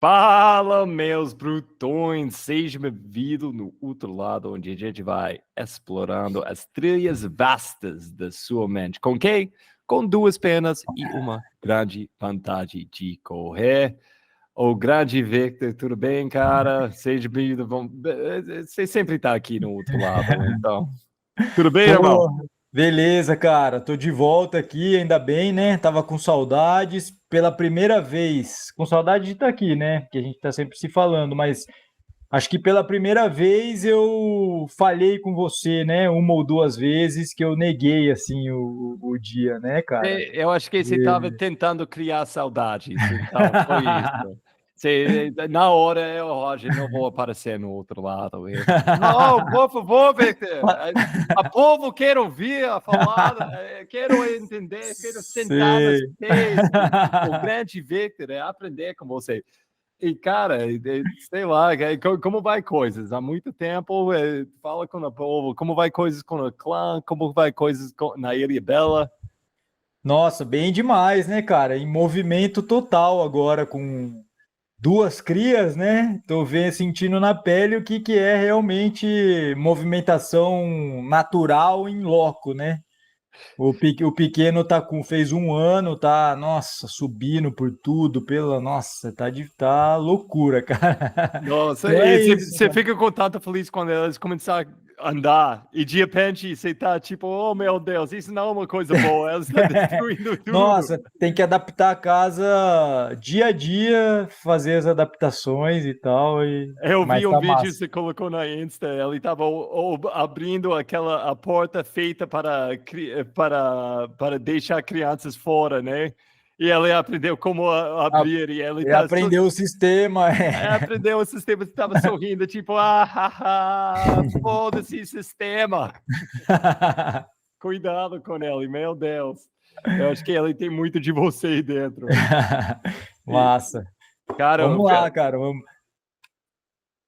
Fala, meus brutões, seja bem-vindo no outro lado, onde a gente vai explorando as trilhas vastas da sua mente. Com quem? Com duas pernas e uma grande vantagem de correr. O grande Victor, tudo bem, cara? Seja bem-vindo. Você sempre está aqui no outro lado, então. Tudo bem, irmão? Pô, beleza, cara. Tô de volta aqui, ainda bem, né? Tava com saudades pela primeira vez. Com saudade de estar aqui, né? Que a gente tá sempre se falando, mas acho que pela primeira vez eu falhei com você, né? Uma ou duas vezes que eu neguei, assim, o dia, né, cara? Eu acho que você estava tentando criar saudades, então foi isso. Na hora, Roger, não vou aparecer no outro lado. Não, por favor, Victor. A povo quer ouvir a falada, quero entender, quero sentar nos Sei. pés do grande Victor, aprender com você. E, cara, sei lá, como vai coisas? Há muito tempo, fala com o povo, como vai coisas com o clã, como vai coisas na Ilha Bela. Nossa, bem demais, né, cara? Em movimento total agora com duas crias, né? Tô vendo, sentindo na pele o que que é realmente movimentação natural em loco, né? O pequeno fez um ano, tá, nossa, subindo por tudo, nossa, tá loucura, cara. Nossa, Então é e isso, você cara. fica com tanta feliz quando eles começam a andar e de repente você tá tipo, oh meu Deus, isso não é uma coisa boa, eles estão destruindo tudo. Nossa, tem que adaptar a casa dia a dia, fazer as adaptações e tal, Eu vi mas um tá vídeo que massa. você colocou na Insta, ele estava abrindo a porta feita para deixar crianças fora, né? E ele aprendeu como A- abrir e ele Ele aprendeu o sistema. aprendeu o sistema, estava sorrindo, tipo, foda-se sistema. Cuidado com ele, meu Deus. Eu acho que ele tem muito de você aí dentro. E, Massa. cara, Vamos lá, cara.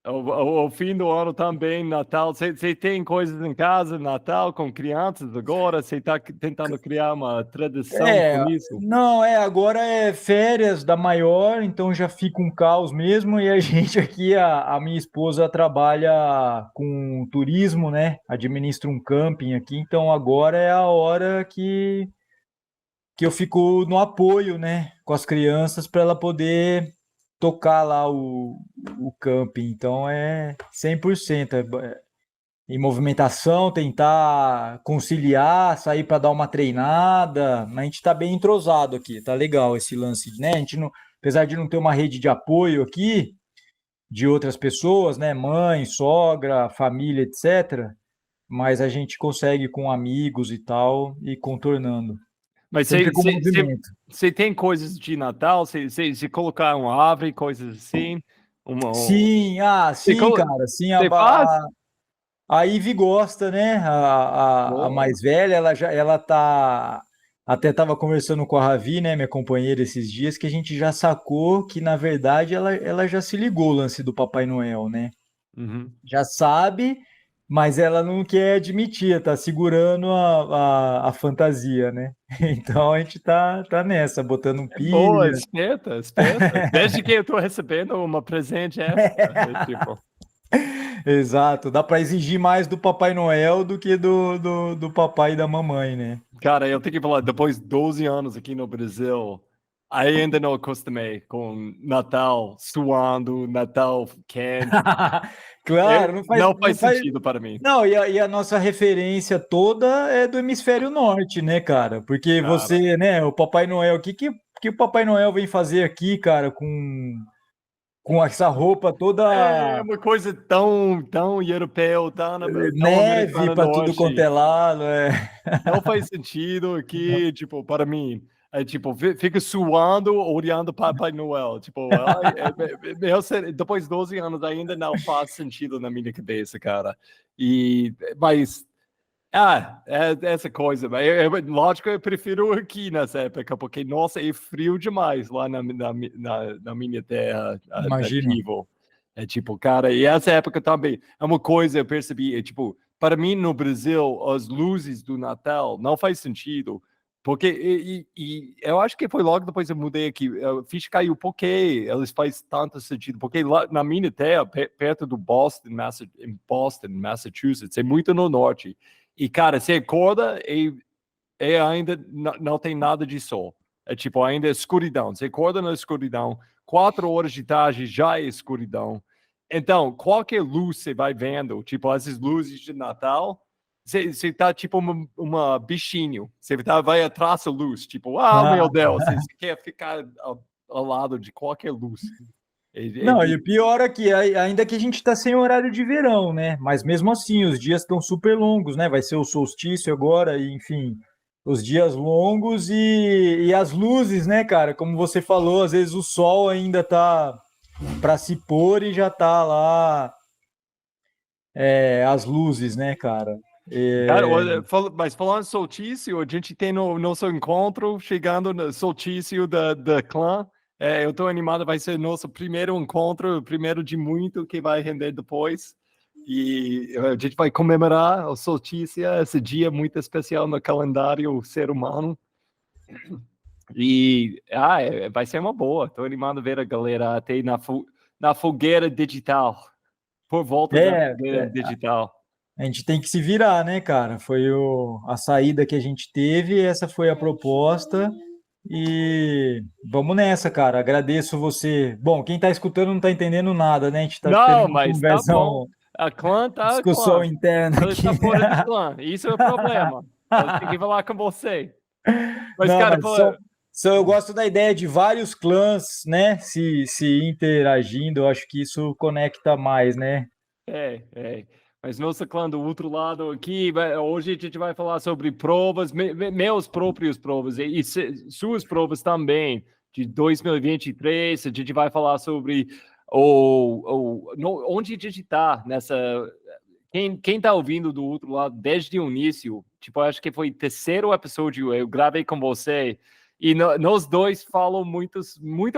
o fim do ano também, Natal. Você tem coisas em casa, Natal, com crianças agora? Você está tentando criar uma tradição com isso? Não, agora é férias da maior, então já fica um caos mesmo. E a gente aqui, a minha esposa trabalha com turismo, né? Administra um camping aqui, então agora é a hora que eu fico no apoio, né? Com as crianças para ela poder tocar lá o camping. Então é 100%. Em movimentação, tentar conciliar, sair para dar uma treinada. Mas a gente está bem entrosado aqui, tá legal esse lance, né? A gente não, apesar de não ter uma rede de apoio aqui de outras pessoas, né? Mãe, sogra, família, etc. Mas a gente consegue com amigos e tal ir contornando. Mas Sempre com movimento. você tem coisas de Natal? Você colocar uma árvore, coisas assim? Sim, Você, sim, cara, sim, você faz? a Ivy gosta, né? A Boa. mais velha, ela tá. Até estava conversando com a Ravi, né, minha companheira, esses dias, que a gente já sacou que, na verdade, ela já se ligou o lance do Papai Noel, né? Uhum. Já sabe, mas ela não quer admitir, tá segurando a fantasia, né? Então a gente tá nessa, botando É boa, pilha. esperta, esperta. Desde que eu tô recebendo uma presente extra. Tipo, Exato, dá para exigir mais do Papai Noel do que do papai e da mamãe, né? cara, eu tenho que falar, depois de 12 anos aqui no Brasil, ainda não acostumei com Natal suando, Natal quente. Claro, não faz, Não não faz faz. sentido para mim, Não, e a nossa referência toda é do hemisfério norte, né, cara? Porque cara. você, né, o Papai Noel, que o Papai Noel vem fazer aqui, cara, com essa roupa É toda uma coisa tão europeu, tão neve americana para tudo quanto norte. é lado, Não faz sentido aqui, tipo, para mim. É tipo, fica suando, olhando Papai Noel. Tipo, ai, depois de 12 anos ainda não faz sentido na minha cabeça, cara. Mas, essa coisa. Mas lógico, eu prefiro aqui nessa época, porque, nossa, é frio demais lá na minha terra Imagino. nativo. É tipo, cara, e essa época também é uma coisa eu percebi, é tipo, para mim no Brasil, as luzes do Natal não faz sentido, Porque e eu acho que foi logo depois eu mudei aqui. A ficha caiu porque eles faz tanto sentido. Porque lá na minha terra, perto do Boston, em Boston, Massachusetts, é muito no norte. E, cara, você acorda e ainda não tem nada de sol. É tipo, ainda é escuridão. Você acorda na escuridão, 4 horas de tarde já é escuridão. Então, qualquer luz você vai vendo, tipo, essas luzes de Natal, você tá tipo uma bichinho. Você vai atrás da luz, tipo, meu Deus, você quer ficar ao lado de qualquer luz. Não, e o pior é que ainda que a gente está sem horário de verão, né? Mas mesmo assim, os dias estão super longos, né? Vai ser o solstício agora, e, enfim, os dias longos e as luzes, né, cara? Como você falou, às vezes o sol ainda tá para se pôr e já tá lá as luzes, né, cara? Cara, mas falando em solstício, a gente tem no nosso encontro, chegando no solstício da clã. Eu estou animado, vai ser nosso primeiro encontro, primeiro de muito que vai render depois. E a gente vai comemorar o solstício, esse dia muito especial no calendário ser humano. E vai ser uma boa. Estou animado a ver a galera até na fogueira digital, por volta da É, fogueira digital. a gente tem que se virar, né, cara? Foi a saída que a gente teve, essa foi a proposta. E vamos nessa, cara. Agradeço você. Bom, quem tá escutando não tá entendendo nada, né? A gente tá tendo Não, uma mas tá bom. conversão, A clã tá a discussão clã. interna Ela aqui. está fora de clã. Isso é o problema. Ela tem que falar com você. Mas, Não, cara, mas só eu gosto da ideia de vários clãs, né? Se interagindo, eu acho que isso conecta mais, né? é. Mas nossa clã do outro lado aqui, hoje a gente vai falar sobre provas, meus próprios provas e suas provas também, de 2023. A gente vai falar sobre onde a gente está nessa. Quem tá ouvindo do outro lado desde o início, tipo, acho que foi o terceiro episódio, eu gravei com você, e nós dois falam muito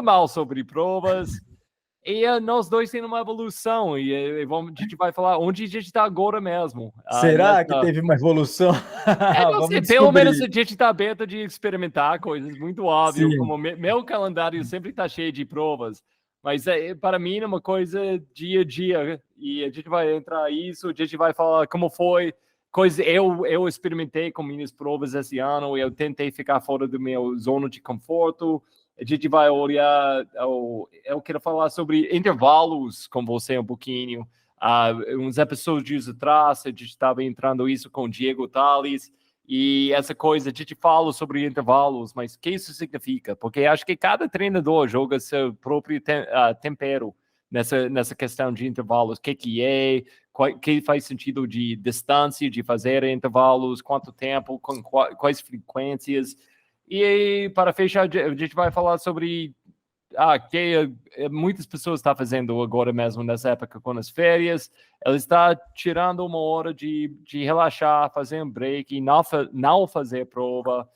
mal sobre provas, e nós dois temos uma evolução, e a gente vai falar onde a gente está agora mesmo. Será que teve uma evolução? Não sei, Vamos pelo menos a descobrir. gente está aberto de experimentar coisas, muito óbvio, Sim. como meu calendário sempre está cheio de provas, mas para mim é uma coisa dia a dia, e a gente vai entrar nisso, a gente vai falar como foi, eu experimentei com minhas provas esse ano, eu tentei ficar fora do meu zona de conforto, a gente vai olhar, eu quero falar sobre intervalos com você um pouquinho, uns episódios atrás, a gente estava entrando isso com o Diego Tales, e essa coisa, a gente fala sobre intervalos, mas o que isso significa? Porque acho que cada treinador joga seu próprio tempero nessa questão de intervalos. O que é, que faz sentido de distância, de fazer intervalos, quanto tempo, com quais frequências. E para fechar, a gente vai falar sobre que muitas pessoas estão fazendo agora mesmo nessa época com as férias. Ela está tirando uma hora de relaxar, fazer um break, não fazer prova,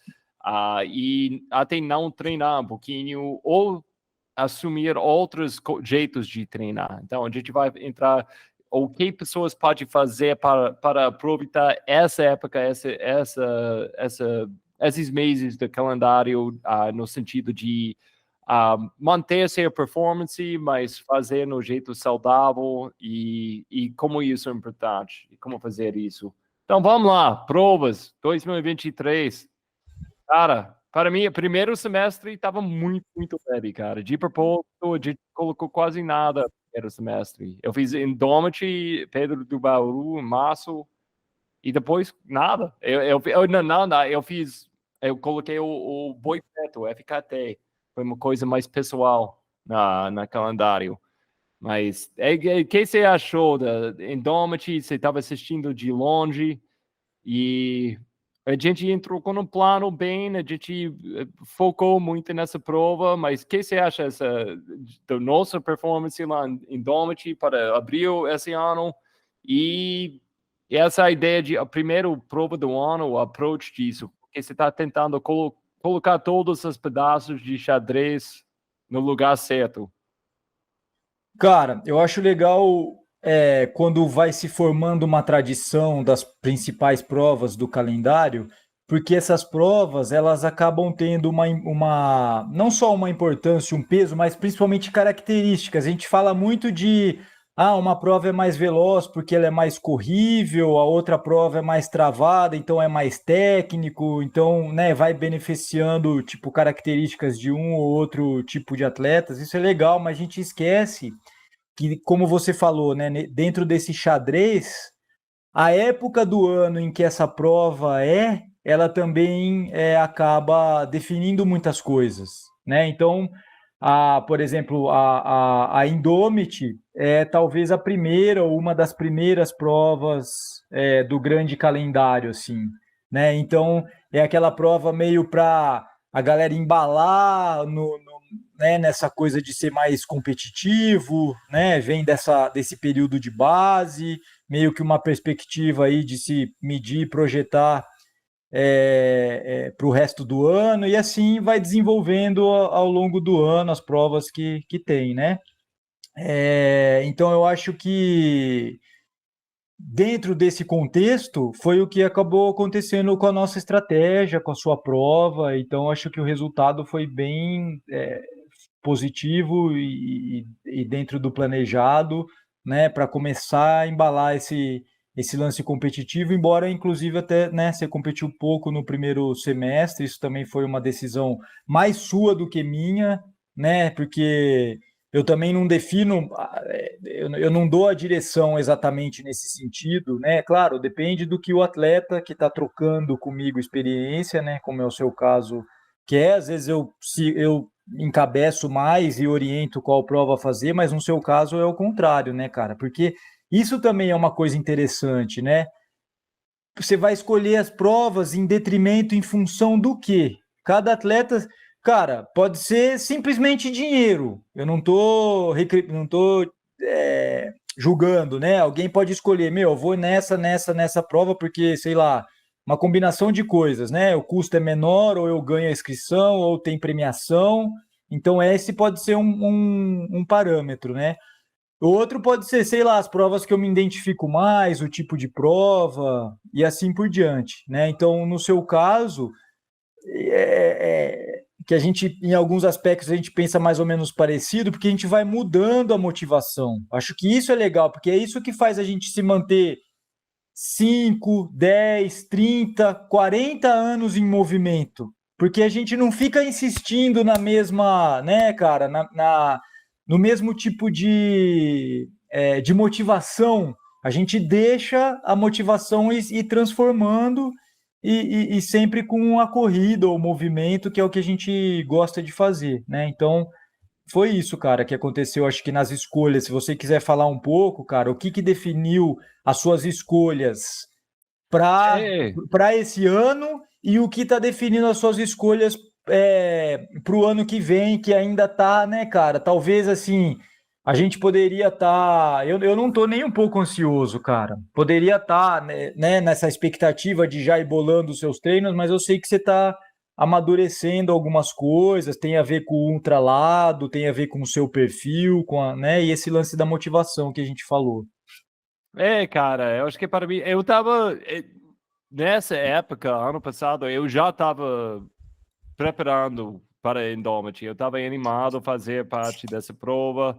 e até não treinar um pouquinho, ou assumir outros jeitos de treinar. Então, a gente vai entrar o que pessoas podem fazer para aproveitar essa época, esses meses do calendário, no sentido de manter sua performance, mas fazer no jeito saudável e como isso é importante, e como fazer isso. Então vamos lá, provas 2023. Cara, para mim, o primeiro semestre estava muito leve, cara. De propósito, a gente colocou quase nada no primeiro semestre. Eu fiz Indomity, Pedro do Bauru, março, e depois nada. Eu coloquei o Boi Preto, o FKT. Foi uma coisa mais pessoal na calendário. Mas o que você achou da Indomity? Você estava assistindo de longe e a gente entrou com um plano bem, a gente focou muito nessa prova, mas o que você acha da nossa performance lá em Indomity para abril esse ano? E essa ideia de a primeira prova do ano, o approach disso, porque você está tentando colocar todos os pedaços de xadrez no lugar certo. Cara, eu acho legal quando vai se formando uma tradição das principais provas do calendário, porque essas provas, elas acabam tendo não só uma importância, um peso, mas principalmente características. A gente fala muito de, uma prova é mais veloz porque ela é mais corrível, a outra prova é mais travada, então é mais técnico, então, né, vai beneficiando, tipo, características de um ou outro tipo de atletas. Isso é legal, mas a gente esquece que, como você falou, né, dentro desse xadrez, a época do ano em que essa prova ela também acaba definindo muitas coisas, né? Então, por exemplo, a Indomit é talvez a primeira ou uma das primeiras provas do grande calendário, assim, né? Então, é aquela prova meio para a galera embalar né, nessa coisa de ser mais competitivo, né? Vem desse período de base, meio que uma perspectiva aí de se medir, projetar para o resto do ano, e assim vai desenvolvendo ao longo do ano as provas que tem, né? Então eu acho que dentro desse contexto foi o que acabou acontecendo com a nossa estratégia, com a sua prova, então acho que o resultado foi bem positivo e dentro do planejado, né, para começar a embalar esse lance competitivo, embora inclusive até, né, você competiu pouco no primeiro semestre, isso também foi uma decisão mais sua do que minha, né, porque eu também não defino, eu não dou a direção exatamente nesse sentido, né, claro, depende do que o atleta que está trocando comigo experiência, né, como é o seu caso, quer, às vezes se eu encabeço mais e oriento qual prova fazer, mas no seu caso é o contrário, né, cara? Porque isso também é uma coisa interessante, né? Você vai escolher as provas em detrimento, em função do quê? Cada atleta, cara, pode ser simplesmente dinheiro. Eu não tô julgando, né? Alguém pode escolher, eu vou nessa prova porque, sei lá, uma combinação de coisas, né? O custo é menor, ou eu ganho a inscrição, ou tem premiação. Então, esse pode ser um parâmetro, né? O outro pode ser, sei lá, as provas que eu me identifico mais, o tipo de prova e assim por diante, né? Então, no seu caso, que a gente, em alguns aspectos, a gente pensa mais ou menos parecido, porque a gente vai mudando a motivação. Acho que isso é legal, porque é isso que faz a gente se manter 5, 10, 30, 40 anos em movimento. Porque a gente não fica insistindo na mesma, né, cara, no mesmo tipo de motivação. A gente deixa a motivação ir transformando e sempre com a corrida ou movimento, que é o que a gente gosta de fazer, né? Então, foi isso, cara, que aconteceu, acho que nas escolhas. Se você quiser falar um pouco, cara, o que definiu as suas escolhas para É, esse ano e o que está definindo as suas escolhas para o ano que vem, que ainda tá, né, cara? Talvez assim, a gente poderia estar. Eu não tô nem um pouco ansioso, cara. Poderia estar, né, nessa expectativa de já ir bolando os seus treinos, mas eu sei que você está amadurecendo algumas coisas, tem a ver com o ultralado, tem a ver com o seu perfil, né, e esse lance da motivação que a gente falou. cara, eu acho que para mim, eu tava, nessa época, ano passado, eu já tava preparando para a Indomit, eu tava animado a fazer parte dessa prova.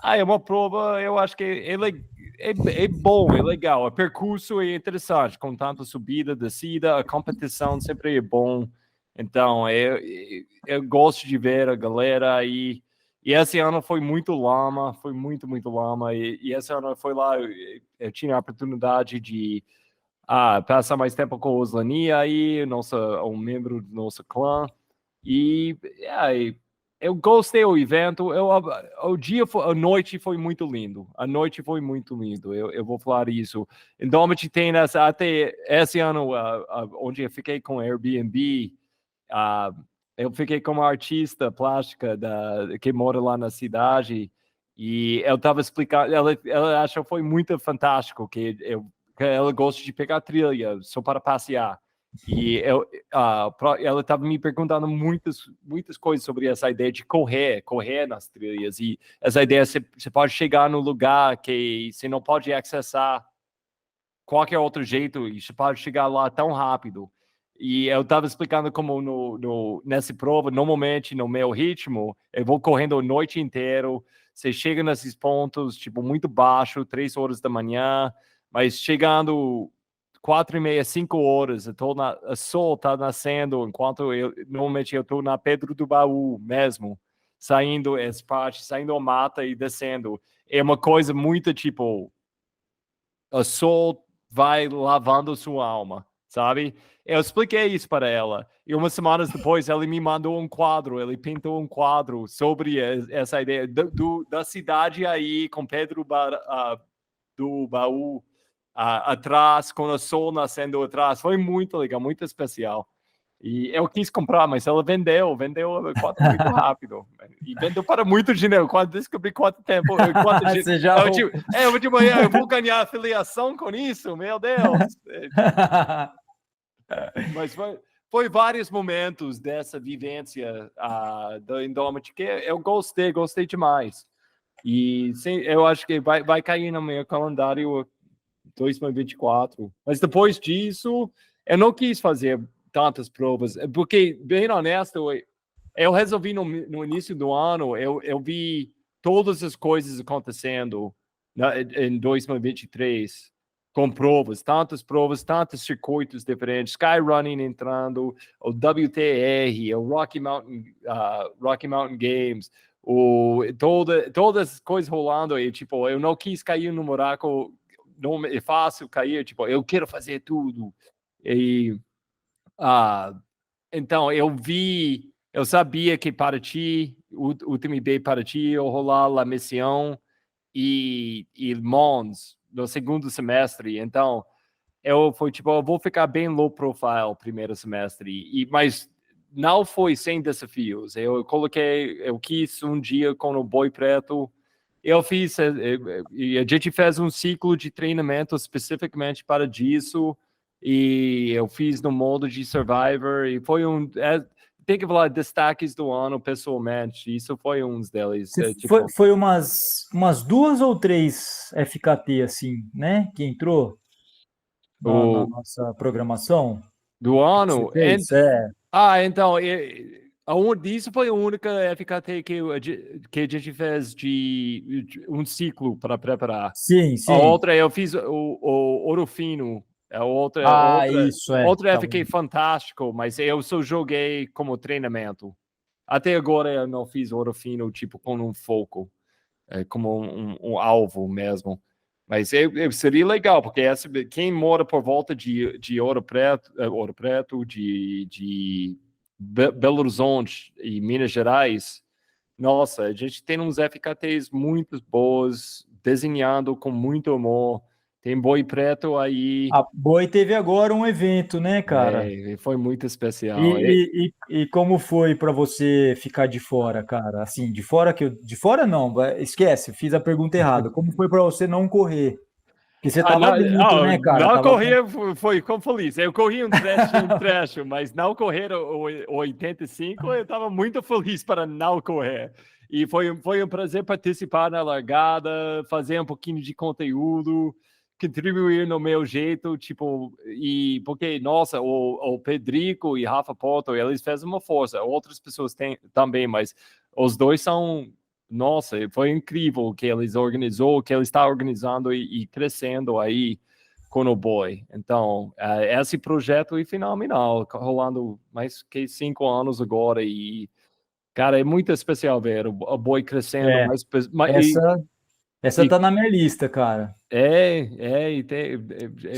É uma prova, eu acho que é bom, é legal, o percurso é interessante, com tanta subida, descida, a competição sempre é bom, então eu gosto de ver a galera aí. E esse ano foi muito lama, foi muito, muito lama. E esse ano foi lá, eu tinha a oportunidade de passar mais tempo com o Oslania aí, um membro do nosso clã. E eu gostei do evento. A noite foi muito lindo. A noite foi muito lindo. Eu vou falar isso. Indomit tem até esse ano, onde eu fiquei com Airbnb. Uh, eu fiquei como artista plástica que mora lá na cidade e eu estava explicando, ela achou que foi muito fantástico que ela gosta de pegar trilha só para passear. E ela estava me perguntando muitas coisas sobre essa ideia de correr nas trilhas. E essa ideia, você pode chegar no lugar que você não pode acessar qualquer outro jeito e você pode chegar lá tão rápido. E eu estava explicando como nessa prova, normalmente no meu ritmo, eu vou correndo a noite inteira. Você chega nesses pontos, tipo, muito baixo, 3 horas da manhã, mas chegando 4:30, 5 horas, o sol está nascendo, enquanto normalmente eu estou na Pedra do Baú mesmo, saindo essa parte, saindo a mata e descendo. É uma coisa muito tipo, o sol vai lavando sua alma, sabe? Eu expliquei isso para ela. E umas semanas depois, ele me mandou um quadro, ele pintou um quadro sobre essa ideia da cidade aí, com Pedro do Baú atrás, com o sol nascendo atrás. Foi muito legal, muito especial. E eu quis comprar, mas ela vendeu o quadro muito rápido. E vendeu para muito dinheiro. Quando descobri quanto tempo, quanto dinheiro. Você já... Eu vou ganhar afiliação com isso, meu Deus. Mas foi vários momentos dessa vivência do Indomit que eu gostei demais. E sim, eu acho que vai cair no meu calendário 2024. Mas depois disso, eu não quis fazer tantas provas, porque, bem honesto, eu resolvi no início do ano, eu vi todas as coisas acontecendo em 2023, com provas, tantos circuitos diferentes, Skyrunning entrando, o WTR, o Rocky Mountain Games, todas as coisas rolando, e tipo, eu não quis cair no buraco, não é fácil cair, tipo, eu quero fazer tudo. E então eu sabia que para ti, o UTMB para ti, eu rolar a missão e Mons no segundo semestre. Então, eu vou ficar bem low profile primeiro semestre, mas não foi sem desafios. Eu quis um dia com o Boi Preto, eu fiz, e a gente fez um ciclo de treinamento especificamente para disso, e eu fiz no modo de Survivor, e tem que falar destaques do ano pessoalmente, isso foi um deles. Foi umas 2 ou 3 FKT, assim, né? Que entrou na o, nossa programação. do Você ano. fez? Então, isso foi a única FKT que a gente fez de um ciclo para preparar. Sim, A sim. outra, eu fiz o Ouro Fino. Isso, Outra eu Tava... fiquei fantástico, mas eu só joguei como treinamento. Até agora eu não fiz Ouro Fino, tipo, com um foco, como um alvo mesmo. Mas seria legal, porque quem mora por volta de Ouro Preto, de Belo Horizonte e Minas Gerais, nossa, a gente tem uns FKTs muito boas, desenhado com muito amor. Tem Boi Preto aí, A Boi teve agora um evento, né, cara? foi muito especial. E como foi para você ficar de fora, cara? Assim, de fora de fora não, esquece, fiz a pergunta errada. Como foi para você não correr? Porque você tava dentro, né, cara? Não Tava correr foi como feliz. Eu corri um trecho, mas não correr o 85, eu estava muito feliz para não correr. E foi um prazer participar na largada, fazer um pouquinho de conteúdo, contribuir no meu jeito, tipo, e porque, nossa, o Pedrico e Rafa Porto, eles fizeram uma força, outras pessoas têm também, mas os dois são, nossa, foi incrível o que eles organizou, o que eles estão organizando e crescendo aí com o Boy. Então, esse projeto é fenomenal, rolando mais que 5 anos agora e, cara, é muito especial ver o Boy crescendo, é, essa essa e tá na minha lista, cara. e tem,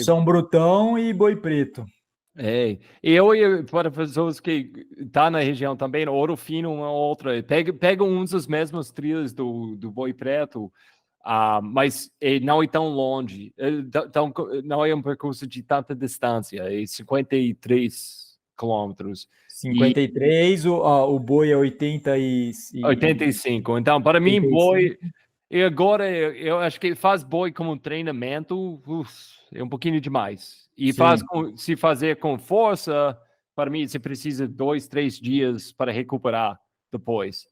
São Brutão e Boi Preto. para pessoas que tá na região também, Ouro Fino, uma outra, pega uns dos mesmos trilhos do Boi Preto, mas não é tão longe, não é um percurso de tanta distância, é 53 quilômetros. E 53, o Boi é 80 85. Então, para mim, 85. Boi. E agora eu acho que faz Boi como treinamento, é um pouquinho demais. E Sim. se fazer com força, para mim, você precisa 2, 3 dias para recuperar depois.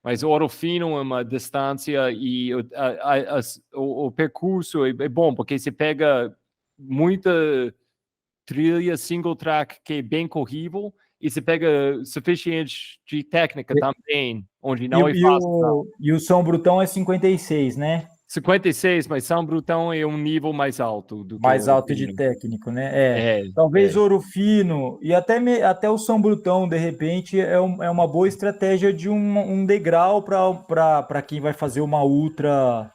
Mas o Ouro Fino é uma distância e o percurso é bom, porque você pega muita trilha single track que é bem corrível, e você pega suficiente de técnica também, onde não é fácil. E o São Brutão é 56, né? 56, mas São Brutão é um nível mais alto do que Mais Ouro alto de Fino. técnico, né? É, Talvez é. Ouro Fino e até o São Brutão, de repente, é uma boa estratégia de um degrau para quem vai fazer uma ultra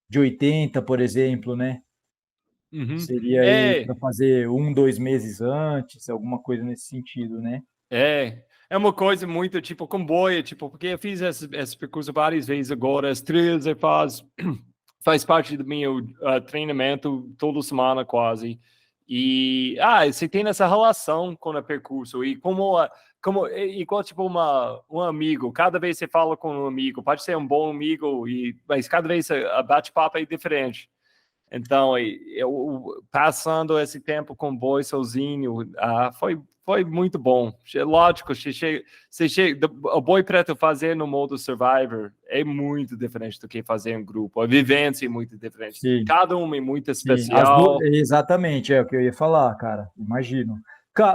de 80, por exemplo, né? Uhum. Seria aí É, para fazer 2 meses antes, alguma coisa nesse sentido, né? é uma coisa muito, tipo, comboio, tipo, porque eu fiz esse percurso várias vezes agora, as trilhas faz parte do meu treinamento toda semana quase. E você tem essa relação com o percurso e igual tipo um amigo, cada vez você fala com um amigo, pode ser um bom amigo mas cada vez a bate-papo é diferente. Então, eu passando esse tempo com o boi sozinho, foi muito bom. Lógico, o boi preto fazer no modo Survivor é muito diferente do que fazer em grupo. A vivência é muito diferente. Sim. Cada um é muito Sim, especial. exatamente, é o que eu ia falar, cara. Imagino.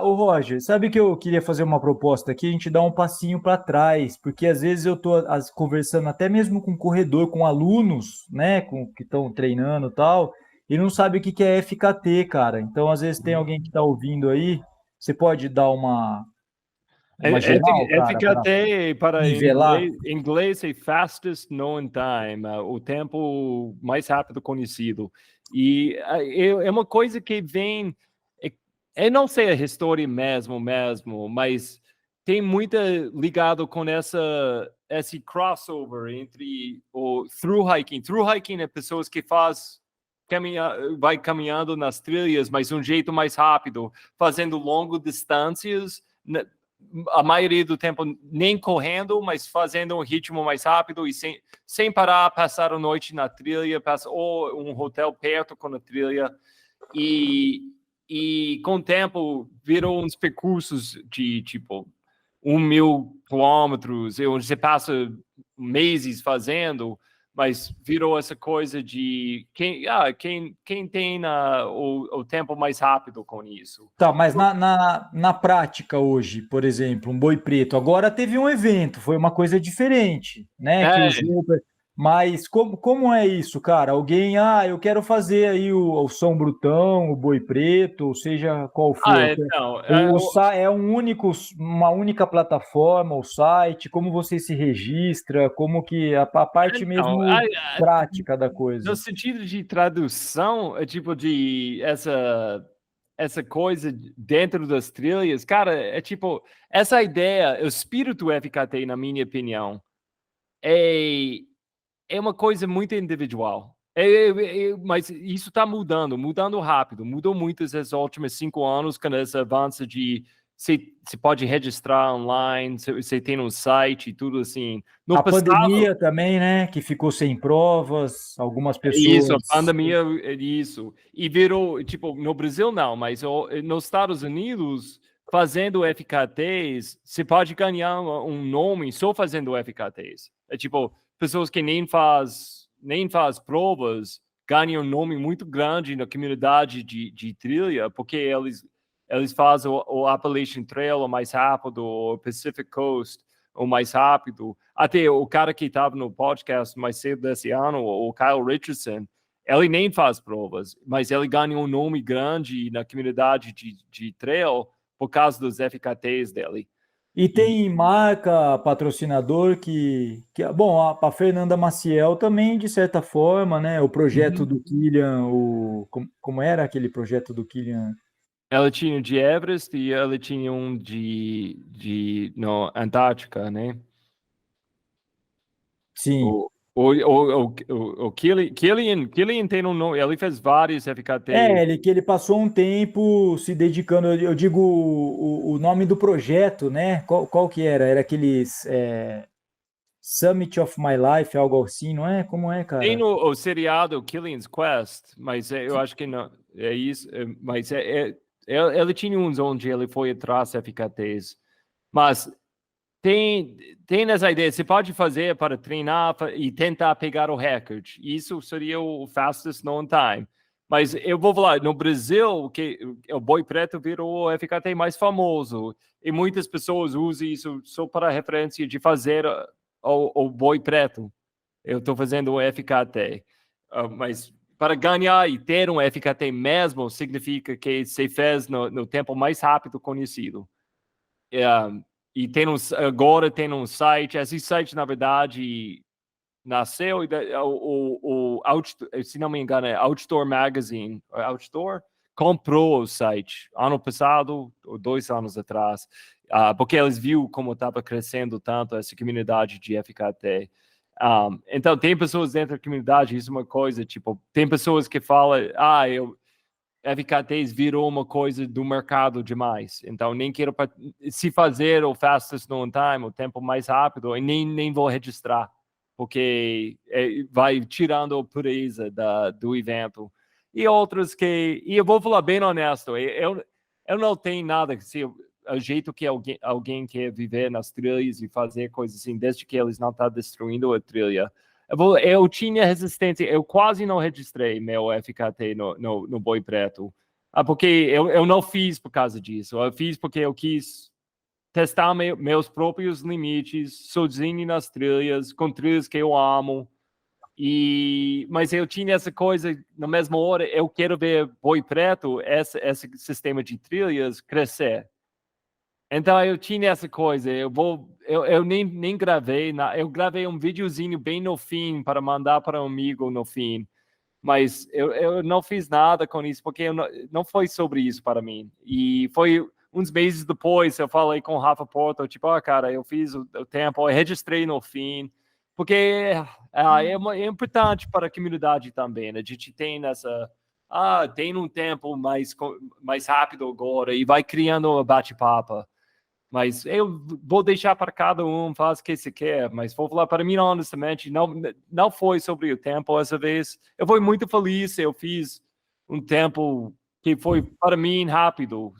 Ô Roger, sabe que eu queria fazer uma proposta aqui? A gente dá um passinho para trás, porque às vezes eu tô conversando até mesmo com corredor, com alunos, né, que estão treinando e tal, e não sabe o que que é FKT, cara. Então, às vezes tem alguém que está ouvindo aí, você pode dar uma geral, cara, Fica para até para nivelar? inglês é fastest known time, o tempo mais rápido conhecido. E é uma coisa que vem, eu não sei a história mesmo, mas tem muita ligado com esse crossover entre o through hiking. Through hiking é pessoas que vai caminhando nas trilhas, mas um jeito mais rápido, fazendo longas distâncias, né, a maioria do tempo nem correndo, mas fazendo um ritmo mais rápido e sem parar, passar a noite na trilha, ou um hotel perto com a trilha. E com o tempo virou uns percursos de tipo 1.000 quilômetros, onde você passa meses fazendo, mas virou essa coisa de quem tem o tempo mais rápido com isso. Tá, mas na prática hoje, por exemplo, um boi preto, agora teve um evento, foi uma coisa diferente, né? Que É, usou. Mas como é isso, cara? Alguém, eu quero fazer aí o São Brutão, o boi preto, ou seja, qual for. então, É uma única plataforma, o site, como você se registra, como que a parte então, mesmo prática da coisa. no sentido de tradução, é tipo de essa coisa dentro das trilhas, cara, é tipo, essa ideia, o espírito FKT, na minha opinião, é, é uma coisa muito individual. Mas isso está mudando rápido. Mudou muito esses últimos 5 anos, com esse avanço de você pode registrar online, você tem um site e tudo assim. No A passado, pandemia também, né? Que ficou sem provas, algumas é isso, a pessoas. pandemia é isso. E virou, tipo, no Brasil não, mas nos Estados Unidos, fazendo FKTs, você pode ganhar um nome só fazendo FKTs. É tipo, pessoas que nem faz provas ganham um nome muito grande na comunidade de trilha, porque eles fazem o Appalachian Trail o mais rápido, o Pacific Coast o mais rápido. Até o cara que estava no podcast mais cedo desse ano, o Kyle Richardson, ele nem faz provas, mas ele ganha um nome grande na comunidade de trail por causa dos FKTs dele. E E, tem marca, patrocinador bom, a Fernanda Maciel também, de certa forma, né? O projeto uhum. do Kilian, como era aquele projeto do Kilian? Ela tinha um de Everest e ela tinha um no Antártica, né? Sim. O Killian tem um nome, ele fez vários FKTs. Que ele passou um tempo se dedicando, eu digo o nome do projeto, né? Qual que era? Era aqueles Summit of My Life, algo assim, não é? Como é, Tem cara? o seriado Killian's Quest, mas eu acho que não é isso. Mas ele tinha uns onde ele foi atrás de FKTs. Mas tem essa ideia, você pode fazer para treinar e tentar pegar o recorde. Isso seria o fastest known time. Mas eu vou falar, no Brasil, que o boi preto virou o FKT mais famoso. E muitas pessoas usam isso só para referência de fazer o boi preto. Eu estou fazendo o FKT. Mas para ganhar e ter um FKT mesmo, significa que você fez no tempo mais rápido conhecido. E agora tem um site, esse site, na verdade, nasceu, se não me engano, é Outdoor Magazine, Outdoor, comprou o site ano passado, ou 2 anos atrás, porque eles viram como estava crescendo tanto essa comunidade de FKT. Então, tem pessoas dentro da comunidade, isso é uma coisa, tipo, tem pessoas que falam, FKTs virou uma coisa do mercado demais, então nem quero se fazer o fastest known time, o tempo mais rápido, e nem vou registrar, porque vai tirando a pureza do evento. E outros e eu vou falar bem honesto, eu não tenho nada, se o jeito que alguém quer viver nas trilhas e fazer coisas assim, desde que eles não estão destruindo a trilha. Eu tinha resistência, eu quase não registrei meu FKT no Boi Preto, porque eu não fiz por causa disso, eu fiz porque eu quis testar meus próprios limites, sozinho nas trilhas, com trilhas que eu amo, mas eu tinha essa coisa, na mesma hora, eu quero ver Boi Preto, esse sistema de trilhas, crescer. Então eu tinha essa coisa, eu nem gravei, eu gravei um videozinho bem no fim para mandar para um amigo no fim, mas eu não fiz nada com isso, porque não foi sobre isso para mim. E foi uns meses depois, eu falei com o Rafa Porto, tipo, cara, eu fiz o tempo, eu registrei no fim, porque é importante para a comunidade também, né? A gente tem tem um tempo mais rápido agora, e vai criando um bate-papo. Mas eu vou deixar para cada um, faz o que se quer. Mas vou falar para mim, honestamente, não foi sobre o tempo essa vez. Eu fui muito feliz, eu fiz um tempo que foi, para mim, rápido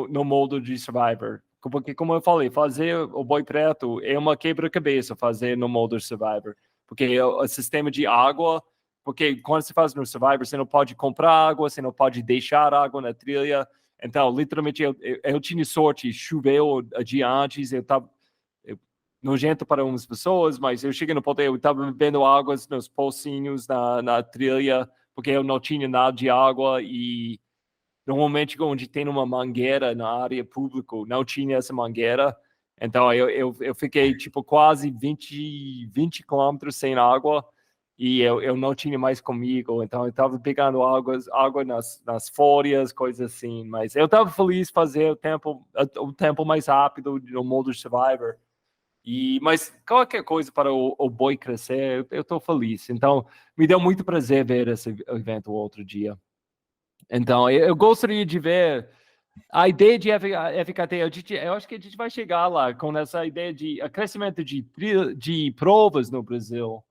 no modo de Survivor. Porque, como eu falei, fazer o Boi Preto é uma quebra-cabeça fazer no modo Survivor. Porque o sistema de água, porque quando você faz no Survivor, você não pode comprar água, você não pode deixar água na trilha. Então, literalmente, eu tinha sorte, choveu o dia antes, eu estava nojento para umas pessoas, mas eu cheguei no ponto, eu estava bebendo águas nos pocinhos na trilha, porque eu não tinha nada de água, e normalmente onde tem uma mangueira na área pública, não tinha essa mangueira, então eu fiquei tipo quase 20 quilômetros sem água, e eu não tinha mais comigo, então eu estava pegando água nas folhas, coisas assim, mas eu estava feliz de fazer o tempo mais rápido no modo Survivor, mas qualquer coisa para o boi crescer, eu estou feliz, então me deu muito prazer ver esse evento outro dia. Então, eu gostaria de ver a ideia de FKT, eu acho que a gente vai chegar lá com essa ideia de crescimento de provas no Brasil.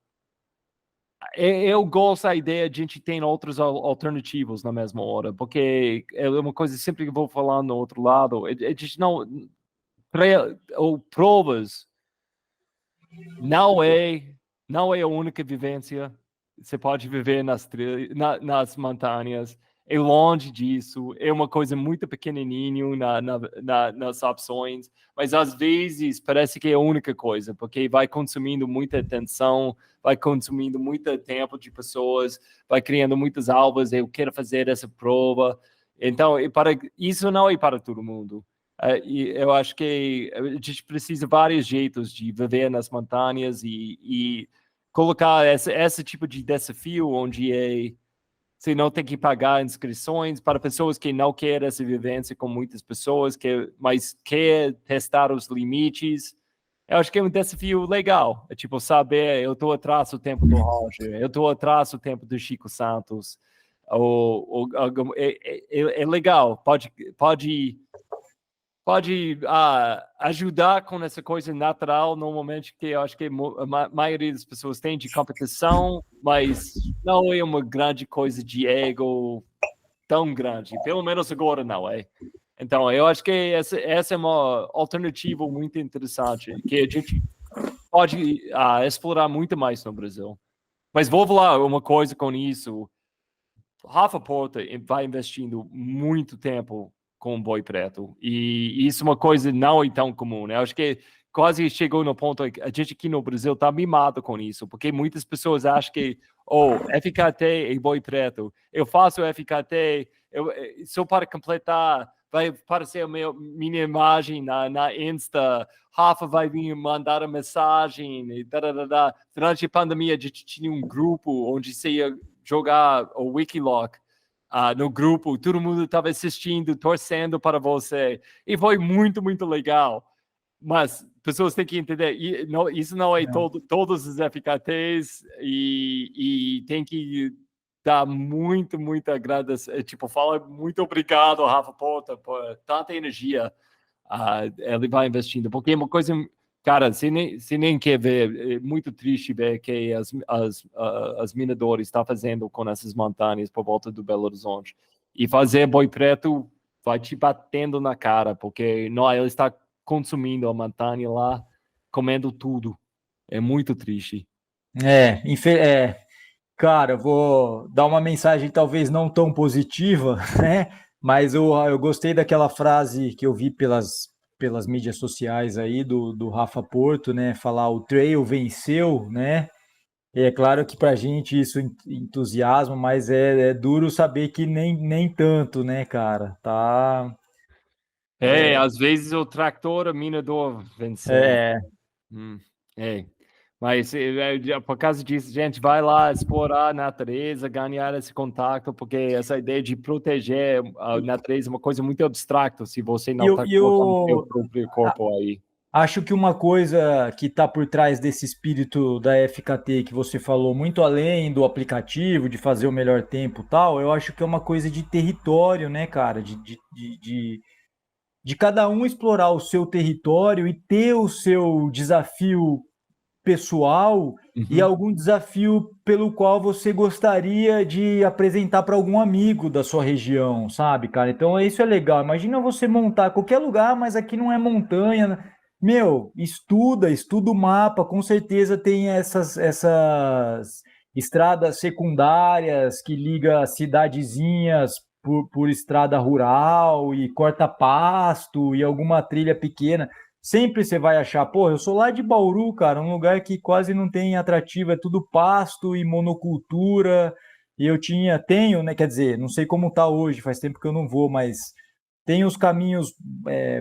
Eu gosto da ideia de a gente ter outros alternativos na mesma hora, porque é uma coisa sempre que eu vou falar no outro lado, a gente ou provas não é a única vivência. Você pode viver nas montanhas, é longe disso, é uma coisa muito pequenininho nas opções, mas às vezes parece que é a única coisa, porque vai consumindo muita atenção, vai consumindo muito tempo de pessoas, vai criando muitas alvas, eu quero fazer essa prova. Então, isso não é para todo mundo. E eu acho que a gente precisa de vários jeitos de viver nas montanhas e colocar esse tipo de desafio onde você não tem que pagar inscrições para pessoas que não querem essa vivência com muitas pessoas, mas quer testar os limites. Eu acho que é um desafio legal. É tipo saber, eu estou atrás do tempo do Roger, eu estou atrás do tempo do Chico Santos. É legal, pode ajudar com essa coisa natural, normalmente, que eu acho que a maioria das pessoas tem de competição, mas não é uma grande coisa de ego tão grande. Pelo menos agora não é. Então, eu acho que essa é uma alternativa muito interessante, que a gente pode explorar muito mais no Brasil. Mas vou falar uma coisa com isso. Rafa Porta vai investindo muito tempo com o boi preto. E isso é uma coisa não é tão comum, né? Acho que quase chegou no ponto que a gente aqui no Brasil está mimado com isso, porque muitas pessoas acham que, FKT é boi preto. Eu faço FKT, só para completar, vai aparecer minha imagem na Insta, Rafa vai vir mandar a mensagem, e Durante a pandemia, a gente tinha um grupo onde você ia jogar o Wikiloc no grupo, todo mundo estava assistindo, torcendo para você, e foi muito, muito legal. Mas pessoas têm que entender, isso não é todos os FKTs, e tem que dar muito, muito agradecer, fala muito obrigado, Rafa Porta, por tanta energia ele vai investindo, porque é uma coisa, cara, você nem quer ver, é muito triste ver que as minadores estão fazendo com essas montanhas por volta do Belo Horizonte, e fazer boi preto vai te batendo na cara, porque não, ele está consumindo a montanha lá, comendo tudo, é muito triste. Cara, eu vou dar uma mensagem talvez não tão positiva, né? Mas eu gostei daquela frase que eu vi pelas mídias sociais aí do Rafa Porto, né? Falar o trail venceu, né? E é claro que pra gente isso entusiasma, mas é duro saber que nem tanto, né, cara? Tá. Às vezes o tractor, o minador venceu. É, É. Mas por causa disso, a gente vai lá explorar a natureza, ganhar esse contato, porque essa ideia de proteger a natureza é uma coisa muito abstrata se você e não está colocando seu eu próprio corpo aí. acho que uma coisa que está por trás desse espírito da FKT que você falou, muito além do aplicativo, de fazer o melhor tempo e tal, eu acho que é uma coisa de território, né, cara? De cada um explorar o seu território e ter o seu desafio pessoal e Uhum. algum desafio pelo qual você gostaria de apresentar para algum amigo da sua região, sabe, cara? Então isso é legal. Imagina você montar qualquer lugar, mas aqui não é montanha. Meu, estuda o mapa, com certeza tem essas estradas secundárias que liga cidadezinhas por estrada rural e corta pasto e alguma trilha pequena. Sempre você vai achar, pô, eu sou lá de Bauru, cara, um lugar que quase não tem atrativo, é tudo pasto e monocultura. E tenho, né? Quer dizer, não sei como tá hoje, faz tempo que eu não vou, mas tem os caminhos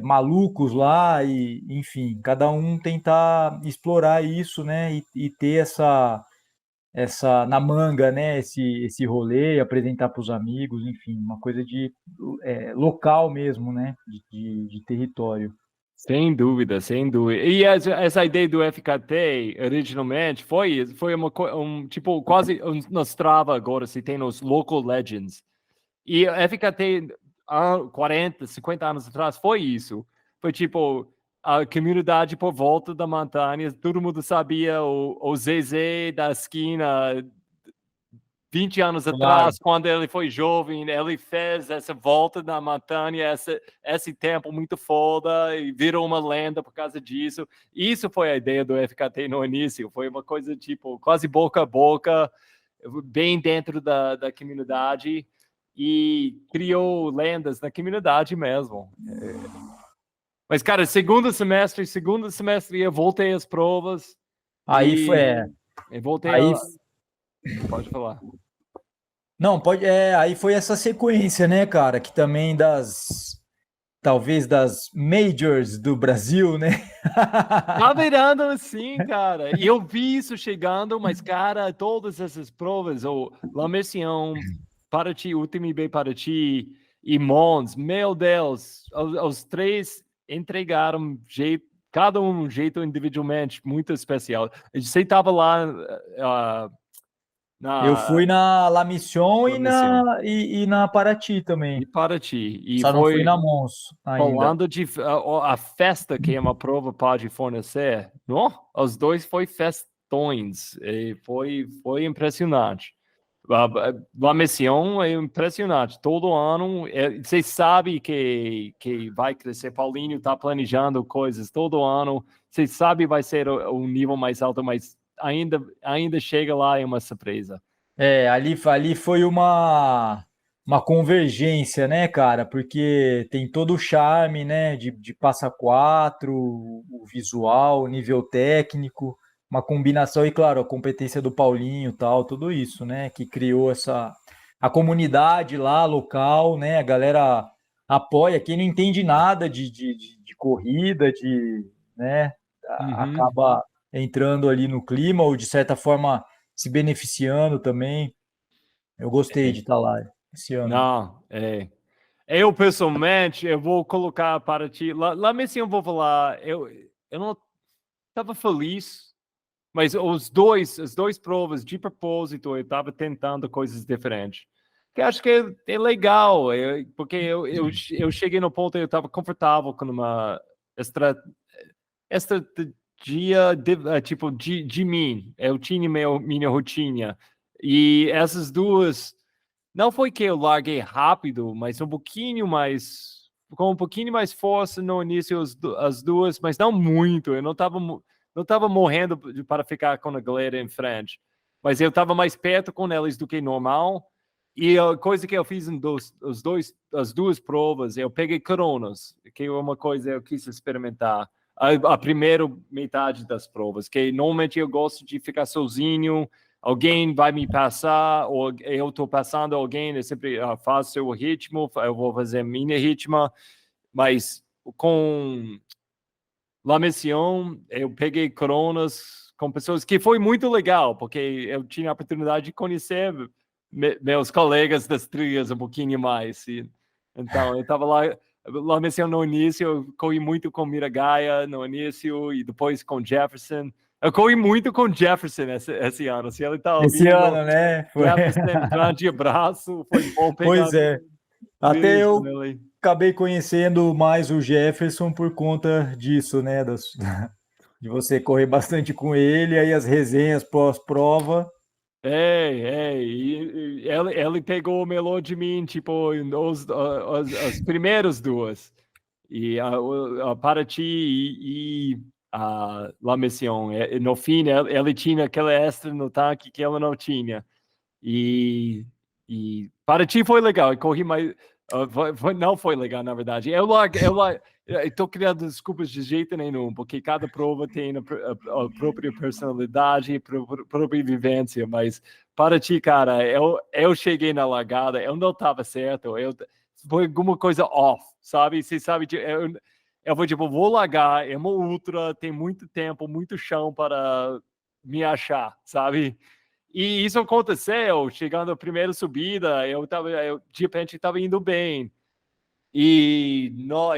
malucos lá e, enfim, cada um tentar explorar isso, né? E ter essa na manga, né? Esse rolê, apresentar para os amigos, enfim, uma coisa de local mesmo, né? De território. Sem dúvida, sem dúvida. E essa ideia do FKT, originalmente, foi quase na Strava agora, se tem os Local Legends. E a FKT, há 40, 50 anos atrás, foi isso. Foi a comunidade por volta da montanha, todo mundo sabia o Zezé da esquina, 20 anos Claro. atrás, quando ele foi jovem, ele fez essa volta na montanha, esse tempo muito foda, e virou uma lenda por causa disso. Isso foi a ideia do FKT no início, foi uma coisa quase boca a boca, bem dentro da comunidade, e criou lendas na comunidade mesmo. Mas, cara, segundo semestre eu voltei às provas, Aí foi, e eu voltei aí Pode falar. Não, aí foi essa sequência, né, cara, que também talvez das majors do Brasil, né? Tá virando assim, cara. E eu vi isso chegando, mas, cara, todas essas provas, o La Mission, Paraty, UTMB Paraty e Mons, meu Deus, os três entregaram cada um jeito individualmente muito especial. Você estava lá Eu na fui na La Mission La Mission e na Paraty também. e Paraty, e Só não fui foi na Mons ainda. falando de a festa que uma prova pode fornecer, não? Os dois foi festões, e foi impressionante. A missão é impressionante. Todo ano, você sabe que vai crescer. Paulinho está planejando coisas todo ano. Você sabe vai ser o nível mais alto, mas ainda chega lá é uma surpresa. Ali foi uma convergência, né, cara? Porque tem todo o charme, né, de Passa Quatro, o visual, o nível técnico, uma combinação, e claro, a competência do Paulinho e tal, tudo isso, né, que criou a comunidade lá, local, né, a galera apoia, quem não entende nada de corrida, né, Uhum. acaba entrando ali no clima, ou de certa forma se beneficiando também. Eu gostei de É. estar lá esse ano. Não, é. Eu, pessoalmente, eu vou colocar para ti. Lá mesmo eu vou falar, eu não estava feliz, mas as duas provas, de propósito, eu estava tentando coisas diferentes. Que acho que é legal, porque eu cheguei no ponto eu estava confortável com uma estra, estratégia tipo de mim. Eu tinha minha rotina. E essas duas, não foi que eu larguei rápido, mas um pouquinho mais, com um pouquinho mais força no início as duas, mas não muito. Eu não tava morrendo para ficar com a galera em frente, mas eu estava mais perto com eles do que normal. E a coisa que eu fiz em as duas provas, eu peguei coronas, que é uma coisa que eu quis experimentar. A primeira metade das provas, que normalmente eu gosto de ficar sozinho, alguém vai me passar, ou eu estou passando alguém, eu sempre faço o ritmo, eu vou fazer minha ritmo, mas com La Mission, eu peguei coronas com pessoas que foi muito legal, porque eu tinha a oportunidade de conhecer meus colegas das trilhas um pouquinho mais. Então, eu estava lá Mission no início, eu corri muito com Miragaia no início e depois com Jefferson. Eu corri muito com Jefferson esse ano. Se ele está Esse ouvindo, ano, né? Jefferson, grande abraço. Foi bom pegar Pois é. Até trilhas com eu ele. acabei conhecendo mais o Jefferson por conta disso, né? De você correr bastante com ele, aí as resenhas pós-prova. Ele pegou o melhor de mim, tipo, as primeiras duas. E a Paraty e a La Mission. No fim, ele tinha aquela extra no tanque que ela não tinha. E, e para ti foi legal, eu corri mais. Não foi legal, na verdade. Eu estou criando desculpas de jeito nenhum, porque cada prova tem a própria personalidade e própria vivência, mas para ti, cara, eu cheguei na largada, eu não estava certo, foi alguma coisa off, sabe? Você sabe, eu vou, tipo, vou largar, é uma ultra, tem muito tempo, muito chão para me achar, sabe? E isso aconteceu, chegando à primeira subida, eu de repente estava indo bem. E no,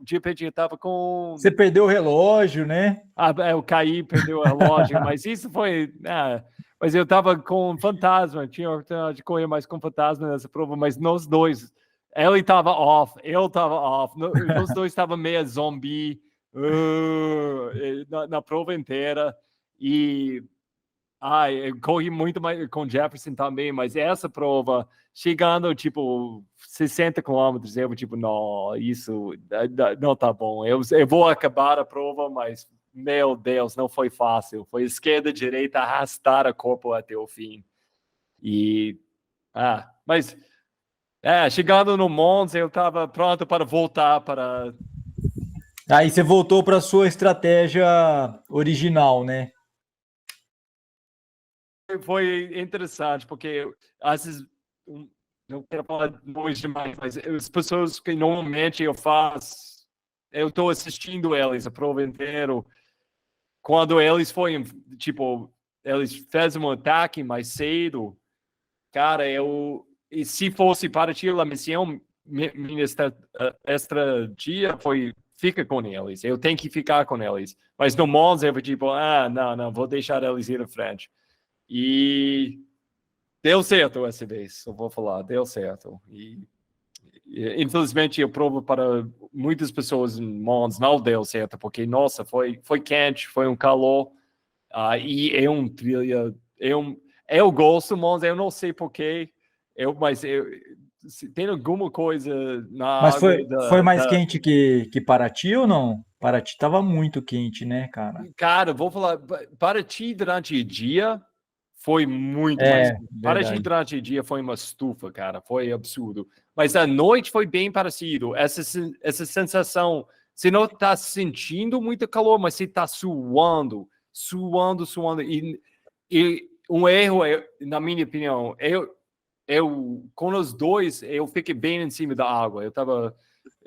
de repente eu estava com. Você perdeu o relógio, né? Eu caí, perdeu o relógio, mas isso foi. Mas eu estava com fantasma, tinha a oportunidade de correr mais com fantasma nessa prova, mas nós dois, ele estava off, eu estava off, nós dois estava meio zombie na prova inteira. E eu corri muito mais com Jefferson também, mas essa prova, chegando, tipo, 60 quilômetros, eu, tipo, não, isso não tá bom. Eu vou acabar a prova, mas, meu Deus, não foi fácil. Foi esquerda, direita, arrastar o corpo até o fim. E, mas, chegando no Mons, eu estava pronto para voltar para. Aí você voltou para sua estratégia original, né? Foi interessante, porque às vezes, não quero falar muito demais, mas as pessoas que normalmente eu estou assistindo eles a prova inteira, quando eles foram, tipo, eles fizeram um ataque mais cedo, cara, e se fosse para tirar a missão, minha estratégia foi, fica com eles, eu tenho que ficar com eles, mas no Mons eu fui tipo, não, vou deixar eles ir à frente. E deu certo essa vez, eu vou falar, deu certo. Infelizmente, a prova para muitas pessoas em Mons não deu certo, porque, nossa, foi quente, foi um calor, e é um trilha, eu gosto de Mons, eu não sei porquê, mas tem alguma coisa na Mas água foi mais quente que Paraty ou não? Paraty tava muito quente, né, cara? Cara, vou falar, para ti durante o dia, foi muito mais. Para Verdade. agir durante o dia foi uma estufa, cara. Foi absurdo. Mas à noite foi bem parecido. Essa sensação, você não está sentindo muito calor, mas você está suando, suando, suando. E um erro, na minha opinião, com os dois, eu fiquei bem em cima da água. Eu tava,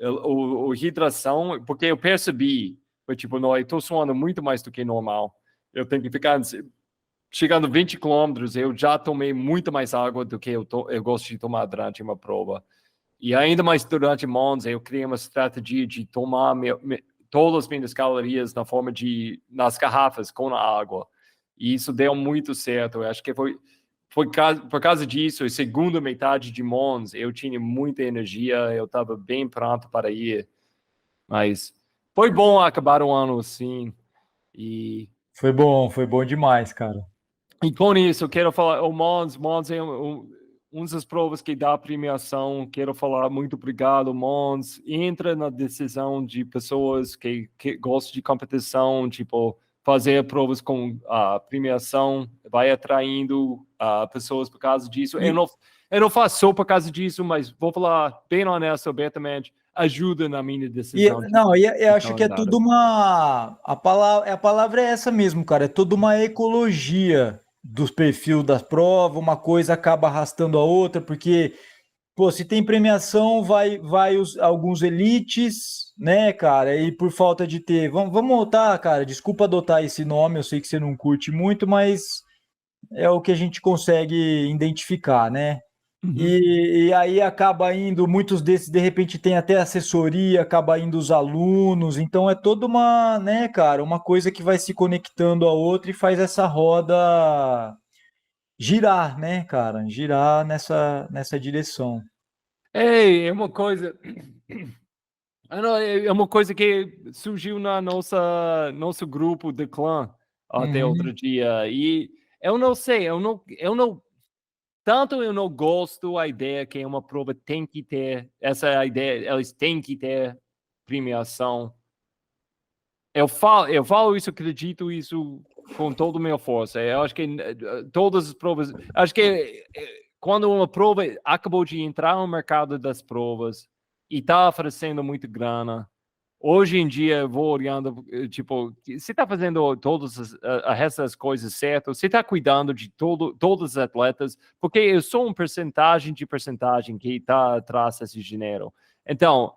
o hidratação, porque eu percebi, foi tipo, não, eu tô suando muito mais do que normal. Eu tenho que ficar chegando 20 quilômetros, eu já tomei muito mais água do que eu gosto de tomar durante uma prova. E ainda mais durante Monza, eu criei uma estratégia de tomar todas as minhas calorias nas garrafas com a água. E isso deu muito certo. Eu acho que foi por causa disso, a segunda metade de Monza, eu tinha muita energia, eu estava bem pronto para ir. Mas foi bom acabar o ano assim. E Foi bom demais, cara. E com isso, eu quero falar, o Mons é uma das provas que dá premiação. Quero falar muito obrigado, Mons. Entra na decisão de pessoas que gostam de competição, tipo, fazer provas com premiação, vai atraindo pessoas por causa disso. Eu não faço só por causa disso, mas vou falar bem honesto, abertamente, ajuda na minha decisão. Eu acho que é tudo a palavra é essa mesmo, cara. É toda uma ecologia dos perfis das provas, uma coisa acaba arrastando a outra, porque, pô, se tem premiação, vai alguns elites, né, cara? E por falta de ter. Vamos voltar, cara. Desculpa adotar esse nome, eu sei que você não curte muito, mas é o que a gente consegue identificar, né? E aí acaba indo, muitos desses de repente tem até assessoria, acaba indo os alunos, então é toda uma, né, cara, uma coisa que vai se conectando a outra e faz essa roda girar, né, cara, girar nessa direção. É uma coisa. É uma coisa que surgiu na nosso grupo de clã até Uhum. outro dia. E eu não sei, tanto eu não gosto da ideia que uma prova tem que ter, essa ideia, eles têm que ter premiação. Eu falo isso, acredito isso com toda a minha força. Eu acho que todas as provas, acho que quando uma prova acabou de entrar no mercado das provas e está oferecendo muito grana, hoje em dia eu vou olhando, tipo, você está fazendo todas essas coisas certas, você está cuidando de todos os atletas, porque eu sou um percentagem que está atrás desse dinheiro. Então,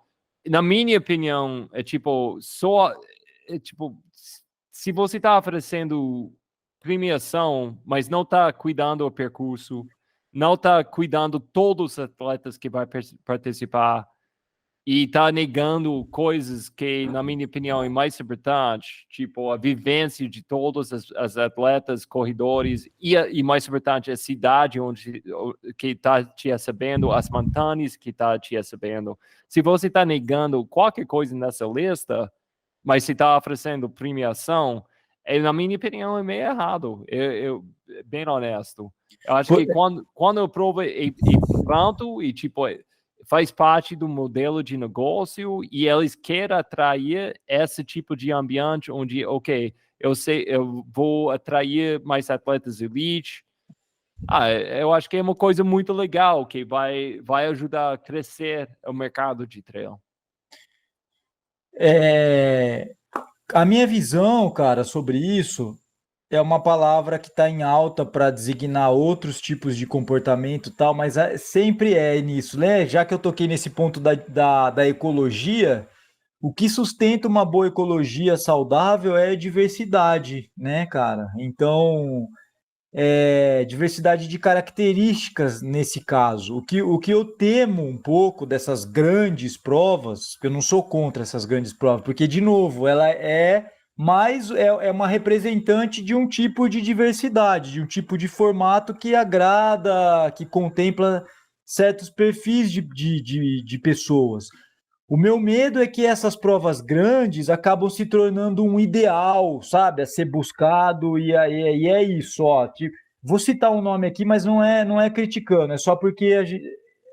na minha opinião, tipo, se você está oferecendo premiação, mas não está cuidando do percurso, não está cuidando todos os atletas que vai participar e está negando coisas que, na minha opinião, é mais importante, tipo a vivência de todos os atletas, corredores e mais importante a cidade onde que está te recebendo, as montanhas que está te recebendo. Se você está negando qualquer coisa nessa lista, mas se está oferecendo premiação, na minha opinião, é meio errado. Bem honesto. Eu acho que quando eu provo pronto e tipo faz parte do modelo de negócio e eles querem atrair esse tipo de ambiente onde, ok, eu sei, eu vou atrair mais atletas elite. Eu acho que é uma coisa muito legal que vai ajudar a crescer o mercado de trail. A minha visão, cara, sobre isso é uma palavra que está em alta para designar outros tipos de comportamento e tal, mas sempre é nisso, né? Já que eu toquei nesse ponto da ecologia, o que sustenta uma boa ecologia saudável é a diversidade, né, cara? Então, diversidade de características nesse caso. O que eu temo um pouco dessas grandes provas, porque eu não sou contra essas grandes provas, porque, de novo, ela é uma representante de um tipo de diversidade, de um tipo de formato que agrada, que contempla certos perfis de pessoas. O meu medo é que essas provas grandes acabam se tornando um ideal, sabe, a ser buscado, e é isso, ó. Tipo, vou citar um nome aqui, mas não é criticando, é só porque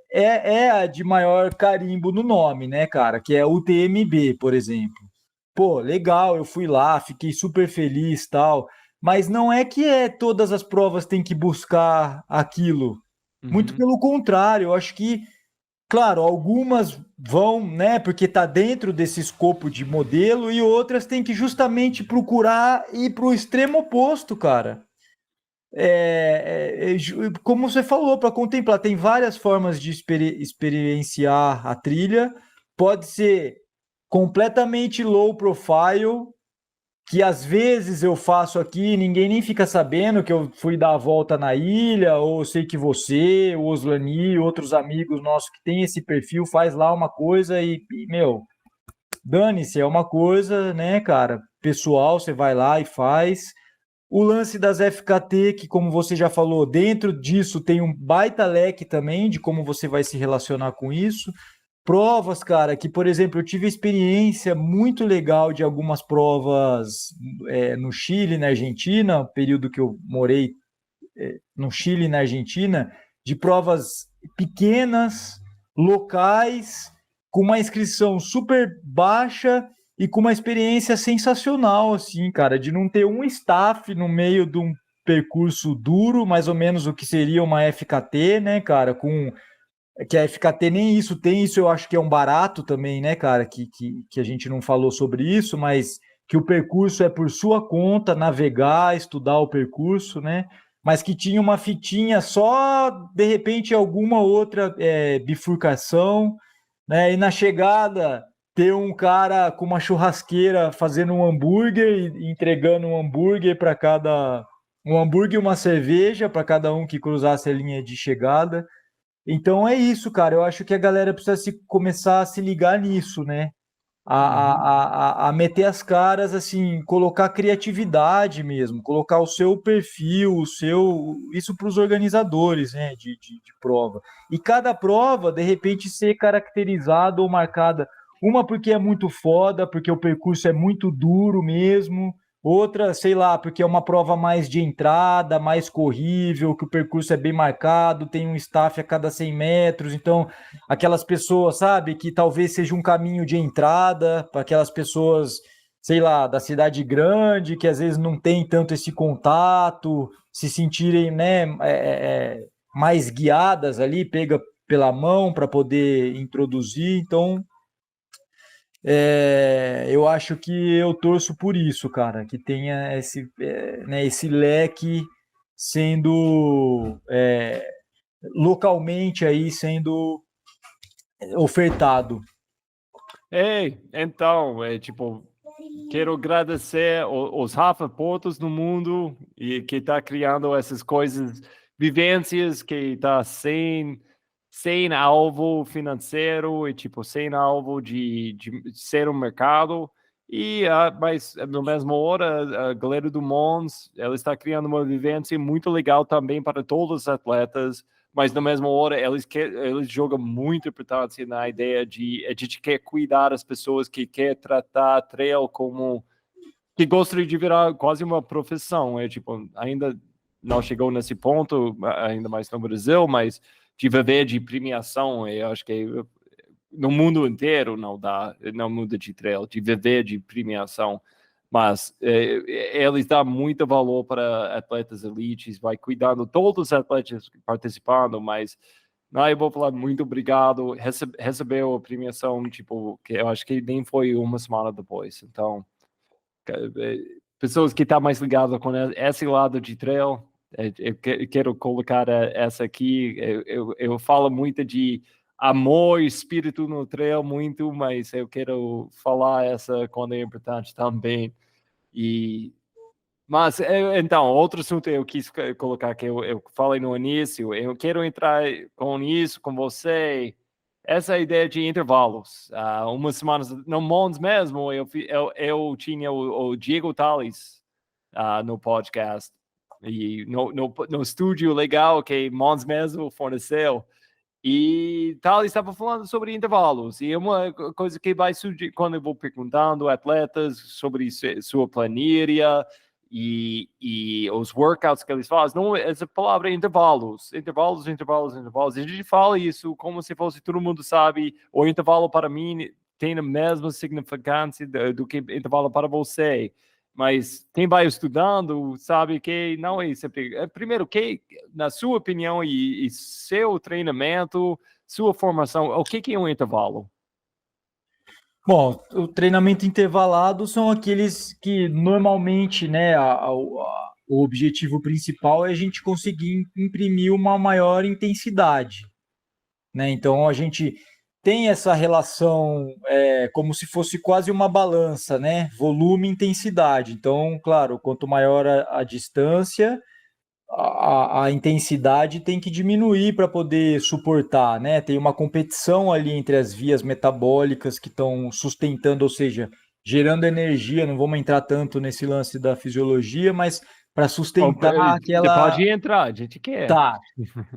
é a de maior carimbo no nome, né, cara? Que é o UTMB, por exemplo. Pô, legal, eu fui lá, fiquei super feliz, tal. mas não é que todas as provas têm que buscar aquilo. Muito pelo contrário, eu acho que, claro, algumas vão, né, porque está dentro desse escopo de modelo, e outras têm que justamente procurar ir para o extremo oposto, cara. Como você falou, para contemplar, tem várias formas de experienciar a trilha. Pode ser completamente low profile, que às vezes eu faço aqui, ninguém nem fica sabendo que eu fui dar a volta na ilha, ou eu sei que você, o Oslani, outros amigos nossos que tem esse perfil, faz lá uma coisa meu, dane-se, é uma coisa, né, cara, pessoal, você vai lá e faz. O lance das FKT, que como você já falou, dentro disso tem um baita leque também de como você vai se relacionar com isso. Provas, cara, que, por exemplo, eu tive experiência muito legal de algumas provas no Chile, na Argentina, período que eu morei no Chile e na Argentina, de provas pequenas, locais, com uma inscrição super baixa e com uma experiência sensacional, assim, cara, de não ter um staff no meio de um percurso duro, mais ou menos o que seria uma FKT, né, cara, que a FKT nem isso tem, isso eu acho que é um barato também, né, cara, que a gente não falou sobre isso, mas que o percurso é por sua conta, navegar, estudar o percurso, né, mas que tinha uma fitinha só, de repente, alguma outra bifurcação, né, e na chegada ter um cara com uma churrasqueira fazendo um hambúrguer e entregando um hambúrguer para cada... Um hambúrguer e uma cerveja para cada um que cruzasse a linha de chegada. Então é isso, cara. Eu acho que a galera precisa começar a se ligar nisso, né? A meter as caras, assim, colocar criatividade mesmo, colocar o seu perfil, isso para os organizadores, né, de prova. E cada prova, de repente, ser caracterizada ou marcada, uma porque é muito foda, porque o percurso é muito duro mesmo, outra, sei lá, porque é uma prova mais de entrada, mais corrível, que o percurso é bem marcado, tem um staff a cada 100 metros, então aquelas pessoas, sabe, que talvez seja um caminho de entrada para aquelas pessoas, sei lá, da cidade grande, que às vezes não tem tanto esse contato, se sentirem, né, mais guiadas ali, pega pela mão para poder introduzir. Então, eu acho que eu torço por isso, cara, que tenha né, esse leque sendo localmente aí sendo ofertado. Ei, então, tipo, quero agradecer os Rafa Portos no mundo e que está criando essas coisas, vivências que está sem alvo financeiro e tipo sem alvo de ser um mercado. E mas na mesma hora a galera do Mons, ela está criando uma vivência muito legal também para todos os atletas. Mas na mesma hora eles jogam muita importância na ideia de a gente quer cuidar das pessoas, que quer tratar trail como que gostaria de virar quase uma profissão. Tipo, ainda não chegou nesse ponto, ainda mais no Brasil, mas de viver de premiação, eu acho que no mundo inteiro não dá, não muda de trail, de viver de premiação. Mas eles dão muito valor para atletas elites, vai cuidando todos os atletas participando, mas não, eu vou falar muito obrigado, recebeu a premiação, tipo, que eu acho que nem foi uma semana depois. Então, pessoas que estão mais ligadas com esse lado de trail, eu quero colocar essa aqui. Eu falo muito de amor e espírito no trail, muito, mas eu quero falar essa quando é importante também. Mas, então, outro assunto eu quis colocar que eu falei no início, eu quero entrar com isso com você, essa ideia de intervalos. Umas semanas, no Mons mesmo, eu tinha o Diego Tales no podcast, e no estúdio legal que Mons mesmo forneceu, e tal, estava falando sobre intervalos, e é uma coisa que vai surgir quando eu vou perguntando a atletas sobre sua planilha e os workouts que eles fazem, não, essa palavra é intervalos, a gente fala isso como se fosse, todo mundo sabe, o intervalo para mim tem a mesma significância do que intervalo para você, mas quem vai estudando sabe que não é sempre... Primeiro, na sua opinião e seu treinamento, sua formação, o que é um intervalo? Bom, o treinamento intervalado são aqueles que normalmente, né, o objetivo principal é a gente conseguir imprimir uma maior intensidade, né? Então a gente tem essa relação como se fosse quase uma balança, né? Volume e intensidade. Então, claro, quanto maior a distância, a intensidade tem que diminuir para poder suportar, né? Tem uma competição ali entre as vias metabólicas que estão sustentando, ou seja, gerando energia. Não vamos entrar tanto nesse lance da fisiologia, mas para sustentar Você aquela. pode entrar, a gente quer. Tá.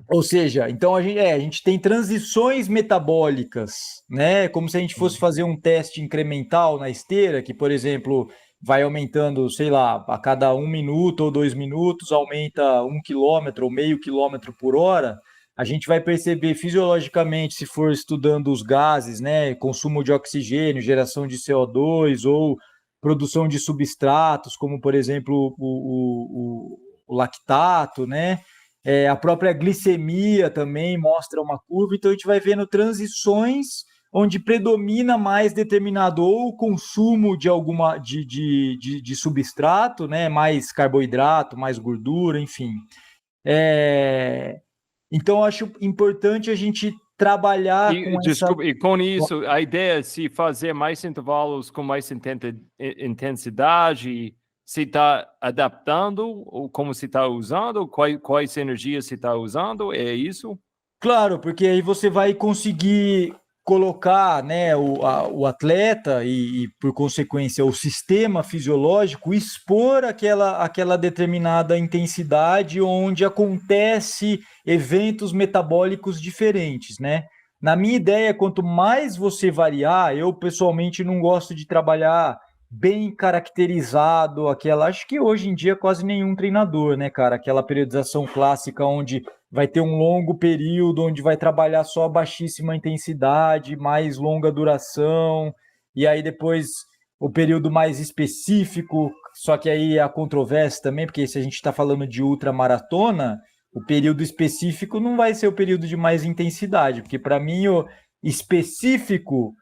Ou seja, então a gente tem transições metabólicas, né? Como se a gente fosse fazer um teste incremental na esteira, que, por exemplo, vai aumentando, sei lá, a cada 1 minuto ou 2 minutos, aumenta 1 quilômetro ou meio quilômetro por hora. A gente vai perceber fisiologicamente, se for estudando os gases, né? Consumo de oxigênio, geração de CO2 ou produção de substratos, como, por exemplo, o lactato, né? A própria glicemia também mostra uma curva, então a gente vai vendo transições onde predomina mais determinado ou o consumo de alguma de substrato, né? Mais carboidrato, mais gordura, enfim. Então eu acho importante a gente trabalhar com essa. Desculpa, e com isso, a ideia é se fazer mais intervalos com mais intensidade, se está adaptando, ou como se está usando, quais energias se está usando, é isso? Claro, porque aí você vai conseguir colocar, né, o atleta e, por consequência, o sistema fisiológico expor aquela determinada intensidade onde acontece eventos metabólicos diferentes, né? Na minha ideia, quanto mais você variar, eu pessoalmente não gosto de trabalhar bem caracterizado, acho que hoje em dia quase nenhum treinador, né, cara? Aquela periodização clássica onde vai ter um longo período onde vai trabalhar só baixíssima intensidade, mais longa duração, e aí depois o período mais específico, só que aí a controvérsia também, porque se a gente está falando de ultramaratona, o período específico não vai ser o período de mais intensidade, porque para mim o específico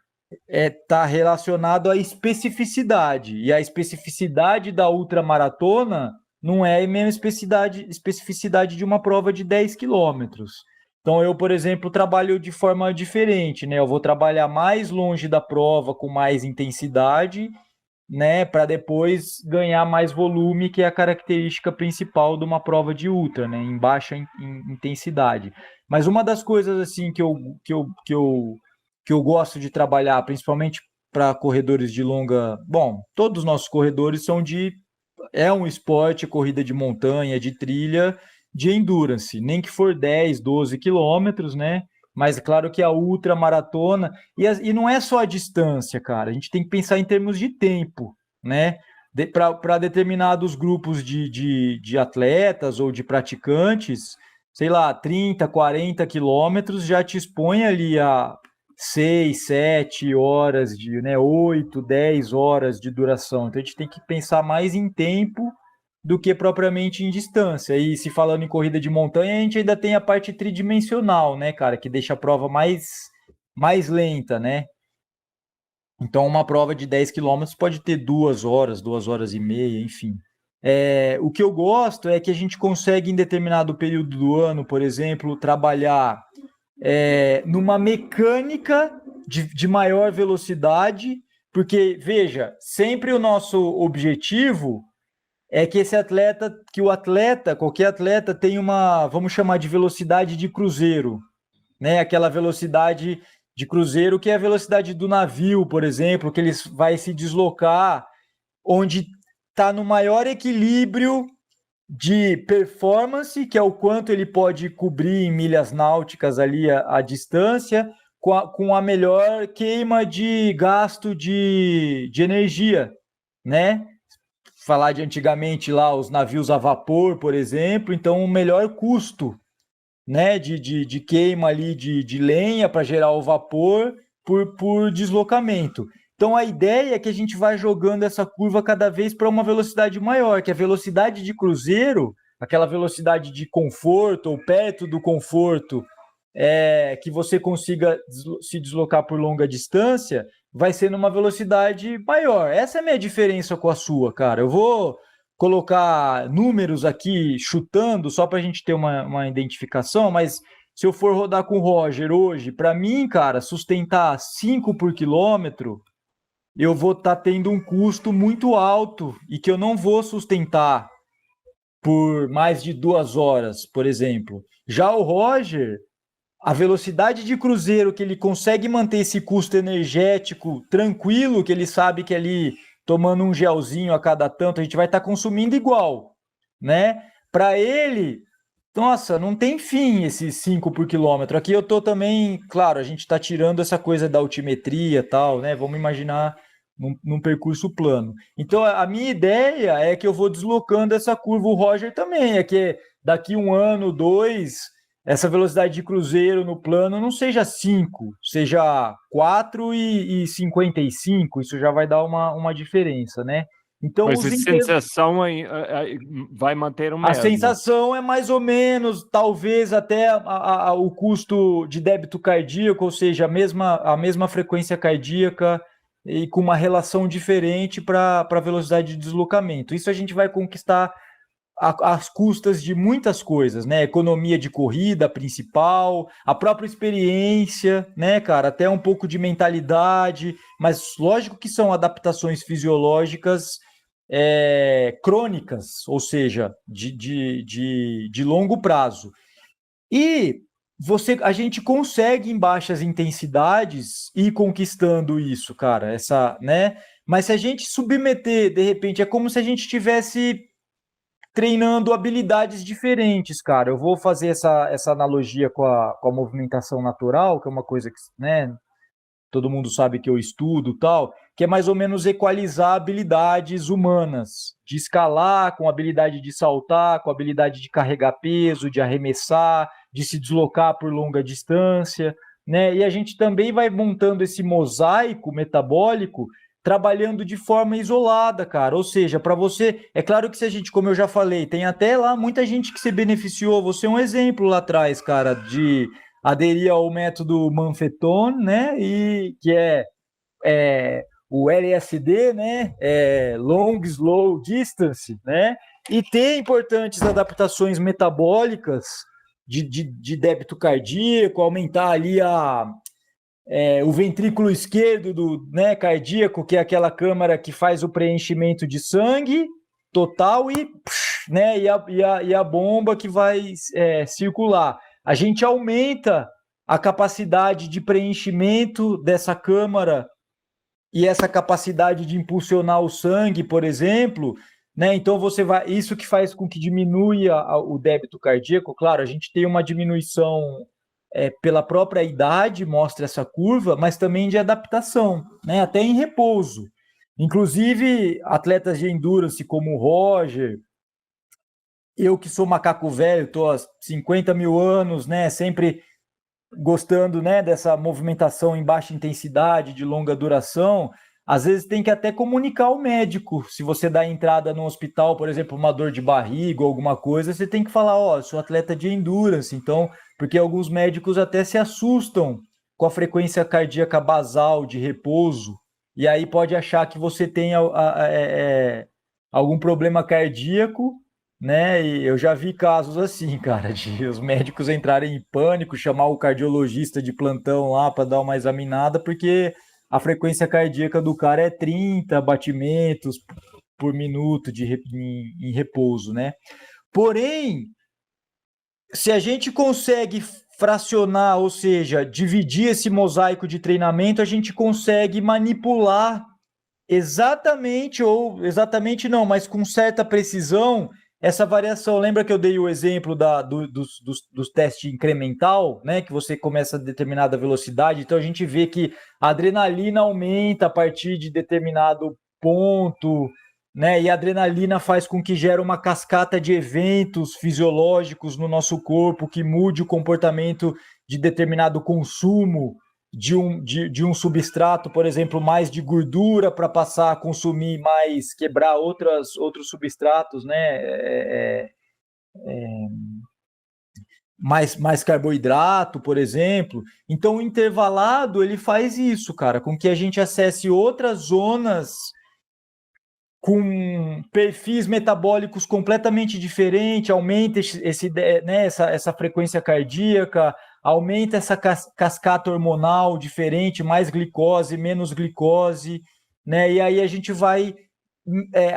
está relacionado à especificidade, e a especificidade da ultramaratona não é a mesma especificidade de uma prova de 10 quilômetros. Então, eu, por exemplo, trabalho de forma diferente, né? Eu vou trabalhar mais longe da prova, com mais intensidade, né? Para depois ganhar mais volume, que é a característica principal de uma prova de ultra, né? Em baixa intensidade. Mas uma das coisas, assim, que eu gosto de trabalhar, principalmente para corredores de longa... Bom, todos os nossos corredores são é um esporte, corrida de montanha, de trilha, de endurance, nem que for 10, 12 quilômetros, né? Mas claro que a ultramaratona, e não é só a distância, cara, a gente tem que pensar em termos de tempo, né? Para determinados grupos de atletas ou de praticantes, sei lá, 30, 40 quilômetros já te expõe ali a 6, 7 horas né, 8, 10 horas de duração. Então a gente tem que pensar mais em tempo do que propriamente em distância. E se falando em corrida de montanha, a gente ainda tem a parte tridimensional, né, cara, que deixa a prova mais lenta, né? Então uma prova de 10 quilômetros pode ter 2 horas, 2 horas e meia, enfim. O que eu gosto é que a gente consegue, em determinado período do ano, por exemplo, trabalhar numa mecânica de maior velocidade, porque, veja, sempre o nosso objetivo é que qualquer atleta tenha uma, vamos chamar de velocidade de cruzeiro, né? Aquela velocidade de cruzeiro que é a velocidade do navio, por exemplo, que ele vai se deslocar onde está no maior equilíbrio de performance, que é o quanto ele pode cobrir em milhas náuticas ali a distância, com a melhor queima de gasto de energia, né? Falar de antigamente lá os navios a vapor, por exemplo, então o melhor custo, né, de queima ali de lenha para gerar o vapor por deslocamento. Então a ideia é que a gente vai jogando essa curva cada vez para uma velocidade maior, que a velocidade de cruzeiro, aquela velocidade de conforto ou perto do conforto, que você consiga se deslocar por longa distância, vai ser numa velocidade maior. Essa é a minha diferença com a sua, cara. Eu vou colocar números aqui chutando só para a gente ter uma identificação, mas se eu for rodar com o Roger hoje, para mim, cara, sustentar 5 por quilômetro, eu vou estar tendo um custo muito alto e que eu não vou sustentar por mais de 2 horas, por exemplo. Já o Roger, a velocidade de cruzeiro que ele consegue manter esse custo energético tranquilo, que ele sabe que ali tomando um gelzinho a cada tanto a gente vai estar consumindo igual, né? Para ele, nossa, não tem fim esses 5 por quilômetro. Aqui eu tô também, claro, a gente está tirando essa coisa da altimetria e tal, né? Vamos imaginar num percurso plano. Então, a minha ideia é que eu vou deslocando essa curva. O Roger também, é que daqui 1 ano, 2, essa velocidade de cruzeiro no plano não seja 5, seja 4,55. Isso já vai dar uma diferença, né? Então, Mas a sensação vai manter o mesmo. A sensação é mais ou menos, talvez até o custo de débito cardíaco, ou seja, a mesma frequência cardíaca e com uma relação diferente para a velocidade de deslocamento. Isso a gente vai conquistar às custas de muitas coisas, né? Economia de corrida principal, a própria experiência, né, cara? Até um pouco de mentalidade, mas lógico que são adaptações fisiológicas crônicas, ou seja, de longo prazo. E a gente consegue em baixas intensidades ir conquistando isso, cara, né? Mas se a gente submeter, de repente, é como se a gente estivesse treinando habilidades diferentes, cara. Eu vou fazer essa analogia com a movimentação natural, que é uma coisa que, né, todo mundo sabe que eu estudo tal, que é mais ou menos equalizar habilidades humanas, de escalar com habilidade de saltar, com habilidade de carregar peso, de arremessar, de se deslocar por longa distância, né? E a gente também vai montando esse mosaico metabólico trabalhando de forma isolada, cara. Ou seja, para você, é claro que se a gente, como eu já falei, tem até lá muita gente que se beneficiou. Você é um exemplo lá atrás, cara, de aderir ao método Manfeton, né? E que o LSD, né? Long Slow Distance, né? E ter importantes adaptações metabólicas de débito cardíaco, aumentar ali o ventrículo esquerdo né, cardíaco, que é aquela câmara que faz o preenchimento de sangue total né, e a bomba que vai circular. A gente aumenta a capacidade de preenchimento dessa câmara e essa capacidade de impulsionar o sangue, por exemplo, né? Então isso que faz com que diminua o débito cardíaco. Claro, a gente tem uma diminuição pela própria idade, mostra essa curva, mas também de adaptação, né? Até em repouso. Inclusive, atletas de endurance como o Roger, eu que sou macaco velho, estou há 50 mil anos, né? Sempre gostando, né, dessa movimentação em baixa intensidade, de longa duração, às vezes tem que até comunicar ao médico. Se você dá entrada no hospital, por exemplo, uma dor de barriga ou alguma coisa, você tem que falar, ó, sou atleta de endurance, então, porque alguns médicos até se assustam com a frequência cardíaca basal de repouso, e aí pode achar que você tem algum problema cardíaco, né? E eu já vi casos assim, cara, de os médicos entrarem em pânico, chamar o cardiologista de plantão lá para dar uma examinada, porque a frequência cardíaca do cara é 30 batimentos por minuto em repouso, né? Porém, se a gente consegue fracionar, ou seja, dividir esse mosaico de treinamento, a gente consegue manipular exatamente não, mas com certa precisão, essa variação. Lembra que eu dei o exemplo dos testes incremental, né? Que você começa a determinada velocidade, então a gente vê que a adrenalina aumenta a partir de determinado ponto, né? E a adrenalina faz com que gere uma cascata de eventos fisiológicos no nosso corpo que mude o comportamento de determinado consumo de um substrato, por exemplo, mais de gordura para passar a consumir mais, quebrar outros substratos, né? Mais carboidrato, por exemplo. Então, o intervalado, ele faz isso, cara, com que a gente acesse outras zonas com perfis metabólicos completamente diferentes, aumenta essa frequência cardíaca, aumenta essa cascata hormonal diferente, mais glicose, menos glicose, né? E aí a gente vai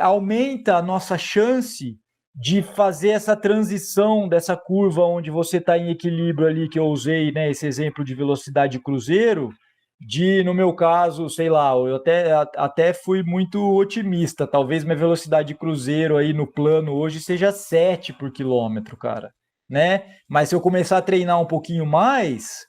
aumenta a nossa chance de fazer essa transição dessa curva onde você está em equilíbrio ali, que eu usei, né, esse exemplo de velocidade cruzeiro, no meu caso, sei lá, eu até fui muito otimista, talvez minha velocidade cruzeiro aí no plano hoje seja 7 por quilômetro, cara, né? Mas se eu começar a treinar um pouquinho mais,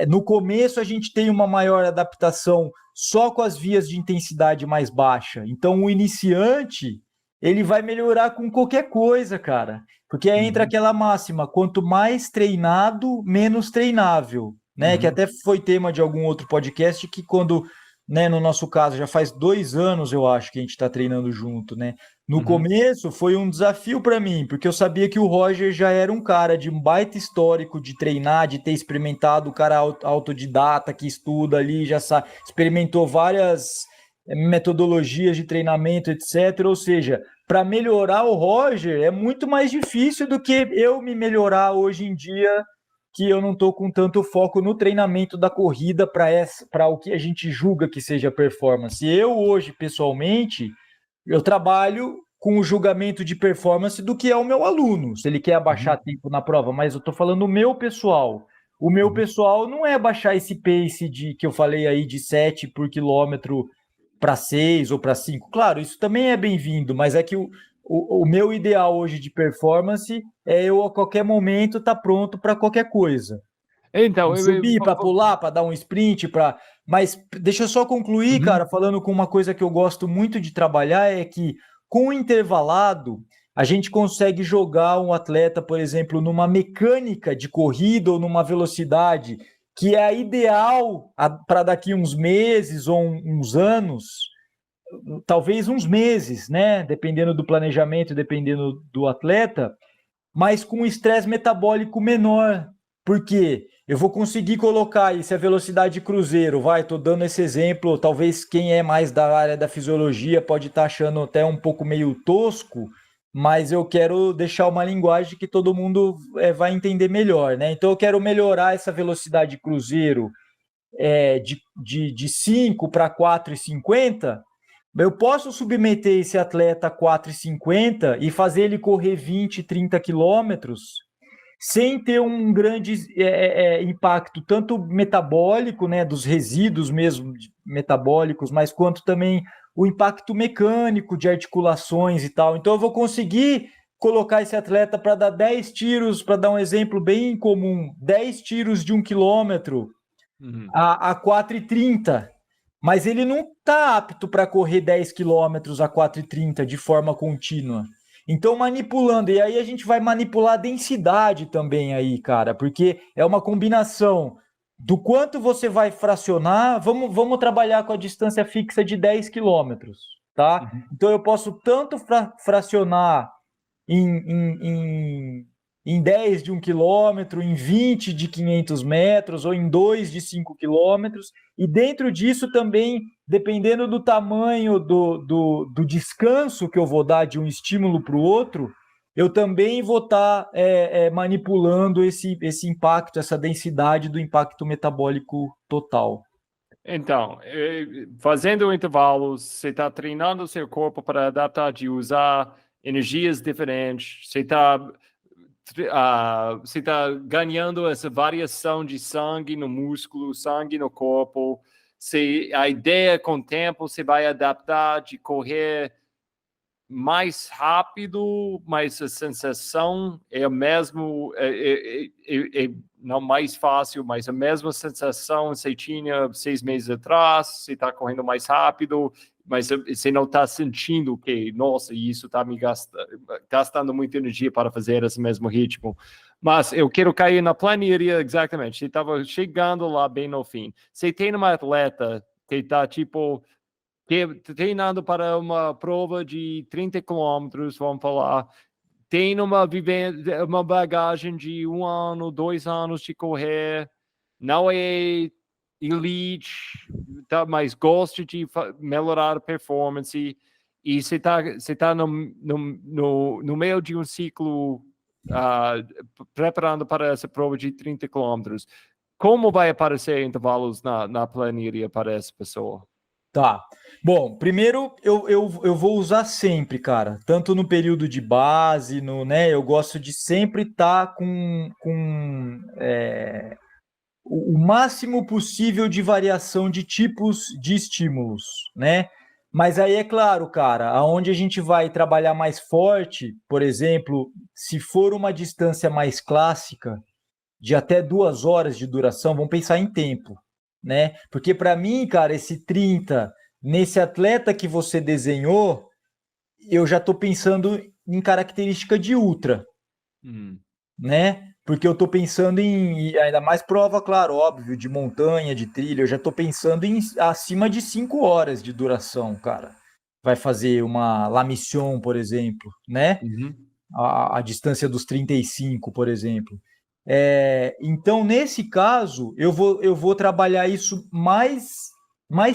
no começo a gente tem uma maior adaptação só com as vias de intensidade mais baixa. Então o iniciante, ele vai melhorar com qualquer coisa, cara. Porque entra aquela máxima, quanto mais treinado, menos treinável, né? Que até foi tema de algum outro podcast que quando, né, no nosso caso, já faz 2 anos, eu acho, que a gente está treinando junto, né? No começo foi um desafio para mim, porque eu sabia que o Roger já era um cara de um baita histórico de treinar, de ter experimentado, o cara autodidata que estuda ali, já experimentou várias metodologias de treinamento, etc. Ou seja, para melhorar o Roger é muito mais difícil do que eu me melhorar hoje em dia, que eu não estou com tanto foco no treinamento da corrida para o que a gente julga que seja performance. Eu hoje, pessoalmente, eu trabalho com o julgamento de performance do que é o meu aluno, se ele quer abaixar tempo na prova, mas eu estou falando o meu pessoal. O meu pessoal não é baixar esse pace que eu falei aí de 7 por quilômetro para 6 ou para 5. Claro, isso também é bem-vindo, mas é que o meu ideal hoje de performance é eu a qualquer momento estar pronto para qualquer coisa. Então, Subir, para pular, para dar um sprint, mas deixa eu só concluir, cara, falando com uma coisa que eu gosto muito de trabalhar, é que com o intervalado, a gente consegue jogar um atleta, por exemplo, numa mecânica de corrida ou numa velocidade que é a ideal para daqui uns meses ou uns anos, talvez uns meses, né? Dependendo do planejamento, dependendo do atleta, mas com um estresse metabólico menor. Por quê? Eu vou conseguir colocar aí, se a velocidade cruzeiro, estou dando esse exemplo, talvez quem é mais da área da fisiologia pode estar achando até um pouco meio tosco, mas eu quero deixar uma linguagem que todo mundo vai entender melhor, né? Então eu quero melhorar essa velocidade cruzeiro de 5 para 4,50. Eu posso submeter esse atleta a 4,50 e fazer ele correr 20, 30 quilômetros sem ter um grande impacto, tanto metabólico, né, dos resíduos mesmo metabólicos, mas quanto também o impacto mecânico de articulações e tal. Então eu vou conseguir colocar esse atleta para dar 10 tiros, para dar um exemplo bem comum, 10 tiros de 1 quilômetro a 4,30, mas ele não está apto para correr 10 quilômetros a 4,30 de forma contínua. Então, manipulando, e aí a gente vai manipular a densidade também aí, cara, porque é uma combinação do quanto você vai fracionar, vamos trabalhar com a distância fixa de 10 quilômetros, tá? Então, eu posso tanto fracionar em 10 de 1 quilômetro, em 20 de 500 metros, ou em 2 de 5 quilômetros, e dentro disso também, dependendo do tamanho do descanso que eu vou dar de um estímulo para o outro, eu também vou estar manipulando esse impacto, essa densidade do impacto metabólico total. Então, fazendo intervalos, você está treinando o seu corpo para adaptar, de usar energias diferentes, você está ganhando essa variação de sangue no músculo, sangue no corpo. A ideia, com o tempo, você vai adaptar de correr mais rápido, mas a sensação é a mesma, não mais fácil, mas a mesma sensação você tinha 6 meses atrás, você está correndo mais rápido, mas você não está sentindo que, nossa, isso está me gastando muita energia para fazer esse mesmo ritmo. Mas eu quero cair na planilha exatamente. Você estava chegando lá bem no fim. Você tem uma atleta que está, tipo, treinando para uma prova de 30 quilômetros, vamos falar, tem uma bagagem de 1 ano, 2 anos de correr, não é elite, tá, mas gosta de melhorar a performance, e você tá no meio de um ciclo preparando para essa prova de 30 quilômetros. Como vai aparecer intervalos na planilha para essa pessoa? Tá. Bom, primeiro eu vou usar sempre, cara. Tanto no período de base, né? Eu gosto de sempre estar o máximo possível de variação de tipos de estímulos, né? Mas aí é claro, cara, aonde a gente vai trabalhar mais forte, por exemplo, se for uma distância mais clássica, de até 2 horas de duração, vamos pensar em tempo, né? Porque para mim, cara, esse 30, nesse atleta que você desenhou, eu já estou pensando em característica de ultra, né? Porque eu estou pensando em, ainda mais prova, claro, óbvio, de montanha, de trilha, eu já estou pensando em acima de 5 horas de duração, cara. Vai fazer uma La Mission, por exemplo, né? A distância dos 35, por exemplo. Então, nesse caso, eu vou trabalhar isso mais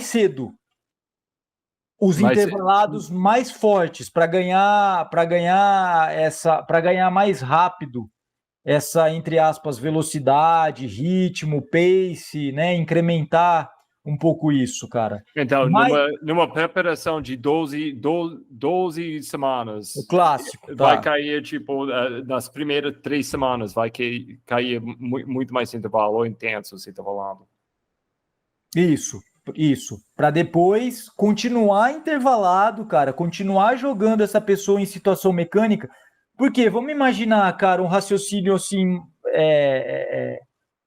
cedo. Os intervalados mais fortes para ganhar mais rápido essa, entre aspas, velocidade, ritmo, pace, né? Incrementar um pouco isso, cara. Então, numa preparação de 12 semanas, o clássico, vai tá? cair, tipo, nas primeiras 3 semanas, vai cair muito mais intervalo intenso, você está falando. Isso. Para depois continuar intervalado, cara, continuar jogando essa pessoa em situação mecânica. Porque vamos imaginar, cara, um raciocínio assim,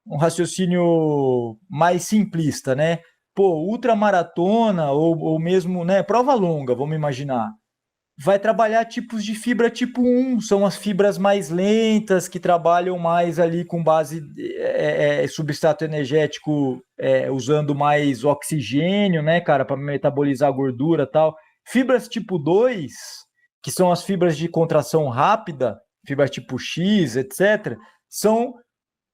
um raciocínio mais simplista, né? Pô, ultramaratona ou mesmo, né, prova longa, vamos imaginar. Vai trabalhar tipos de fibra tipo 1, são as fibras mais lentas, que trabalham mais ali com base substrato energético, usando mais oxigênio, né, cara, para metabolizar a gordura e tal. Fibras tipo 2, que são as fibras de contração rápida, fibra tipo X, etc., são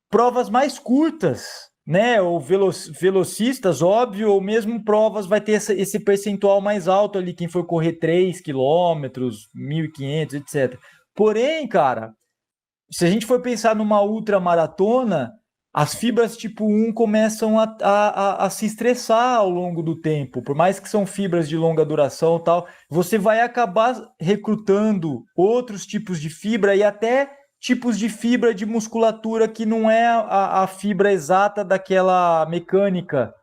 provas mais curtas, né? Ou velocistas, óbvio, ou mesmo provas vai ter esse percentual mais alto ali, quem for correr 3 quilômetros, 1.500, etc. Porém, cara, se a gente for pensar numa ultramaratona, as fibras tipo 1 começam a se estressar ao longo do tempo, por mais que são fibras de longa duração e tal, você vai acabar recrutando outros tipos de fibra e até tipos de fibra de musculatura que não é a fibra exata daquela mecânica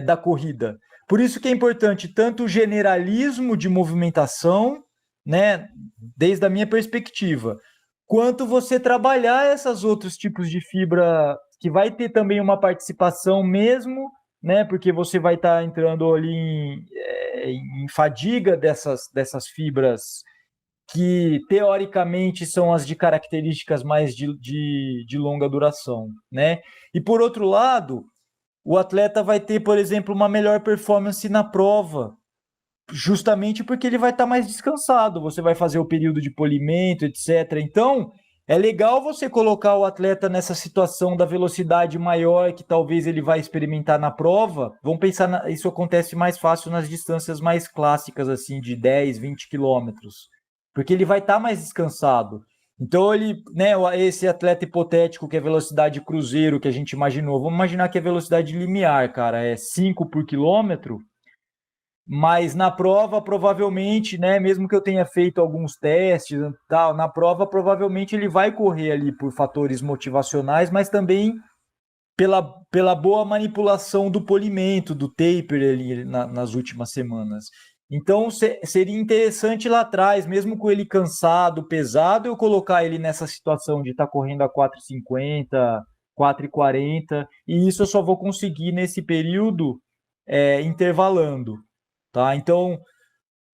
da corrida. Por isso que é importante tanto o generalismo de movimentação, né, desde a minha perspectiva, quanto você trabalhar esses outros tipos de fibra que vai ter também uma participação mesmo, né, porque você vai estar entrando ali em fadiga dessas fibras que teoricamente são as de características mais de longa duração, né? E por outro lado, o atleta vai ter, por exemplo, uma melhor performance na prova, justamente porque ele vai estar mais descansado, você vai fazer o período de polimento, etc. Então, é legal você colocar o atleta nessa situação da velocidade maior que talvez ele vai experimentar na prova. Vamos pensar, isso acontece mais fácil nas distâncias mais clássicas, assim, de 10, 20 quilômetros, porque ele vai estar mais descansado. Então, né, esse atleta hipotético que é velocidade cruzeiro que a gente imaginou, vamos imaginar que é velocidade limiar, cara, é 5 por quilômetro, mas na prova, provavelmente, né, mesmo que eu tenha feito alguns testes e tal, na prova, provavelmente ele vai correr ali por fatores motivacionais, mas também pela boa manipulação do polimento, do taper ali nas últimas semanas. Então, seria interessante lá atrás, mesmo com ele cansado, pesado, eu colocar ele nessa situação de estar correndo a 4,50, 4,40, e isso eu só vou conseguir nesse período intervalando. Tá? Então,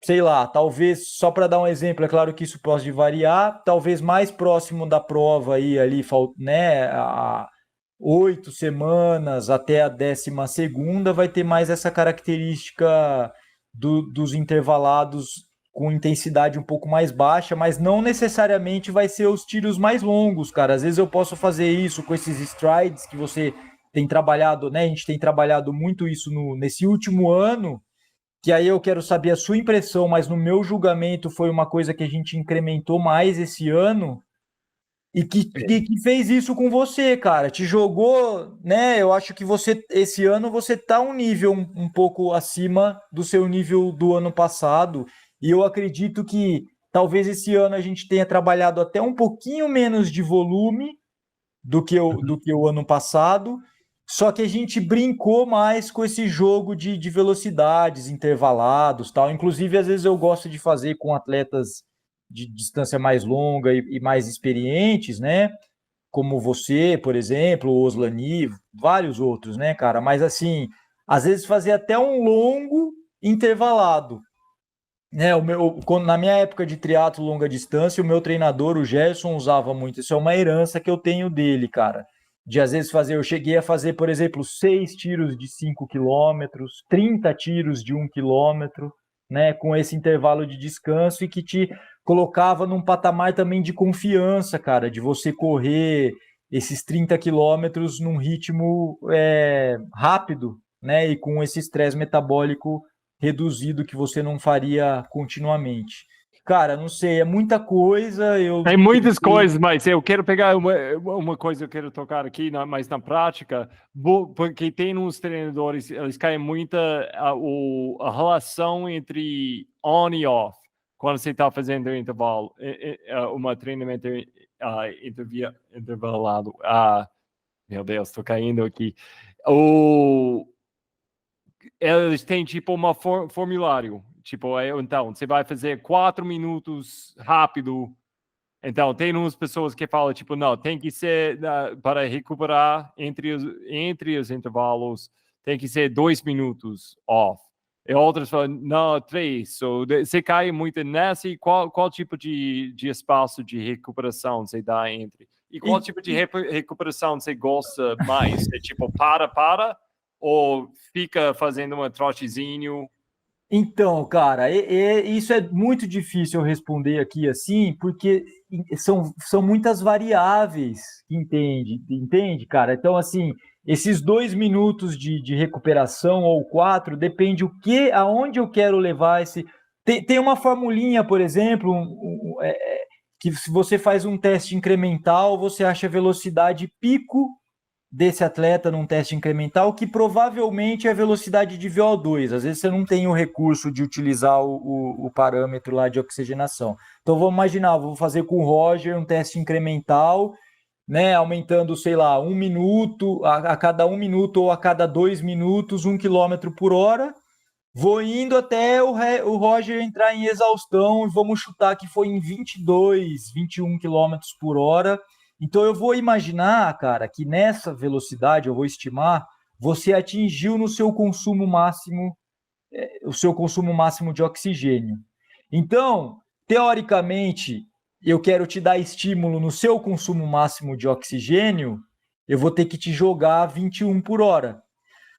sei lá, talvez, só para dar um exemplo, é claro que isso pode variar, talvez mais próximo da prova aí, ali, né, a 8 semanas até a 12ª, vai ter mais essa característica dos intervalados com intensidade um pouco mais baixa, mas não necessariamente vai ser os tiros mais longos, cara. Às vezes eu posso fazer isso com esses strides que você tem trabalhado, né? A gente tem trabalhado muito isso nesse último ano, que aí eu quero saber a sua impressão, mas no meu julgamento foi uma coisa que a gente incrementou mais esse ano e que fez isso com você, cara. Te jogou, né? Eu acho que você, esse ano, você tá um nível um pouco acima do seu nível do ano passado. E eu acredito que talvez esse ano a gente tenha trabalhado até um pouquinho menos de volume do que o ano passado. Só que a gente brincou mais com esse jogo de velocidades, intervalados, tal. Inclusive, às vezes eu gosto de fazer com atletas de distância mais longa e mais experientes, né? Como você, por exemplo, o Oslani, vários outros, né, cara? Mas assim, às vezes fazer até um longo intervalado, né? Na minha época de triatlo longa distância, o meu treinador, o Gerson, usava muito. Isso é uma herança que eu tenho dele, cara. De às vezes fazer, eu cheguei a fazer, por exemplo, 6 tiros de 5 quilômetros, 30 tiros de 1 quilômetro, né? Com esse intervalo de descanso e que te colocava num patamar também de confiança, cara, de você correr esses 30 quilômetros num ritmo rápido, né? E com esse estresse metabólico reduzido que você não faria continuamente. Cara, não sei, é muita coisa. Tem muitas coisas, mas eu quero pegar uma coisa que eu quero tocar aqui, mas na prática, porque tem uns treinadores, eles caem muito a relação entre on e off, quando você está fazendo intervalo, um treinamento intervalado. Meu Deus, estou caindo aqui. Eles têm tipo um formulário. Tipo, então, você vai fazer 4 minutos rápido. Então, tem umas pessoas que falam, tipo, não, tem que ser, para recuperar entre os intervalos, tem que ser 2 minutos off. E outras falam, não, 3. So, você cai muito nessa e qual tipo de espaço de recuperação você dá entre? E qual tipo de recuperação você gosta mais? É tipo, para, ou fica fazendo um trotezinho? Então, cara, isso é muito difícil eu responder aqui assim, porque são muitas variáveis, entende, cara? Então, assim, esses 2 minutos de recuperação ou 4, depende aonde eu quero levar esse. Tem uma formulinha, por exemplo, que se você faz um teste incremental, você acha a velocidade pico desse atleta num teste incremental, que provavelmente é a velocidade de VO2. Às vezes você não tem o recurso de utilizar o parâmetro lá de oxigenação. Então vamos imaginar, vou fazer com o Roger um teste incremental, né, aumentando, sei lá, 1 minuto, a cada 1 minuto ou a cada 2 minutos, 1 km por hora. Vou indo até o Roger entrar em exaustão e vamos chutar que foi em 22, 21 km por hora. Então eu vou imaginar, cara, que nessa velocidade, eu vou estimar, você atingiu no seu consumo máximo, o seu consumo máximo de oxigênio. Então, teoricamente, eu quero te dar estímulo no seu consumo máximo de oxigênio, eu vou ter que te jogar 21 por hora.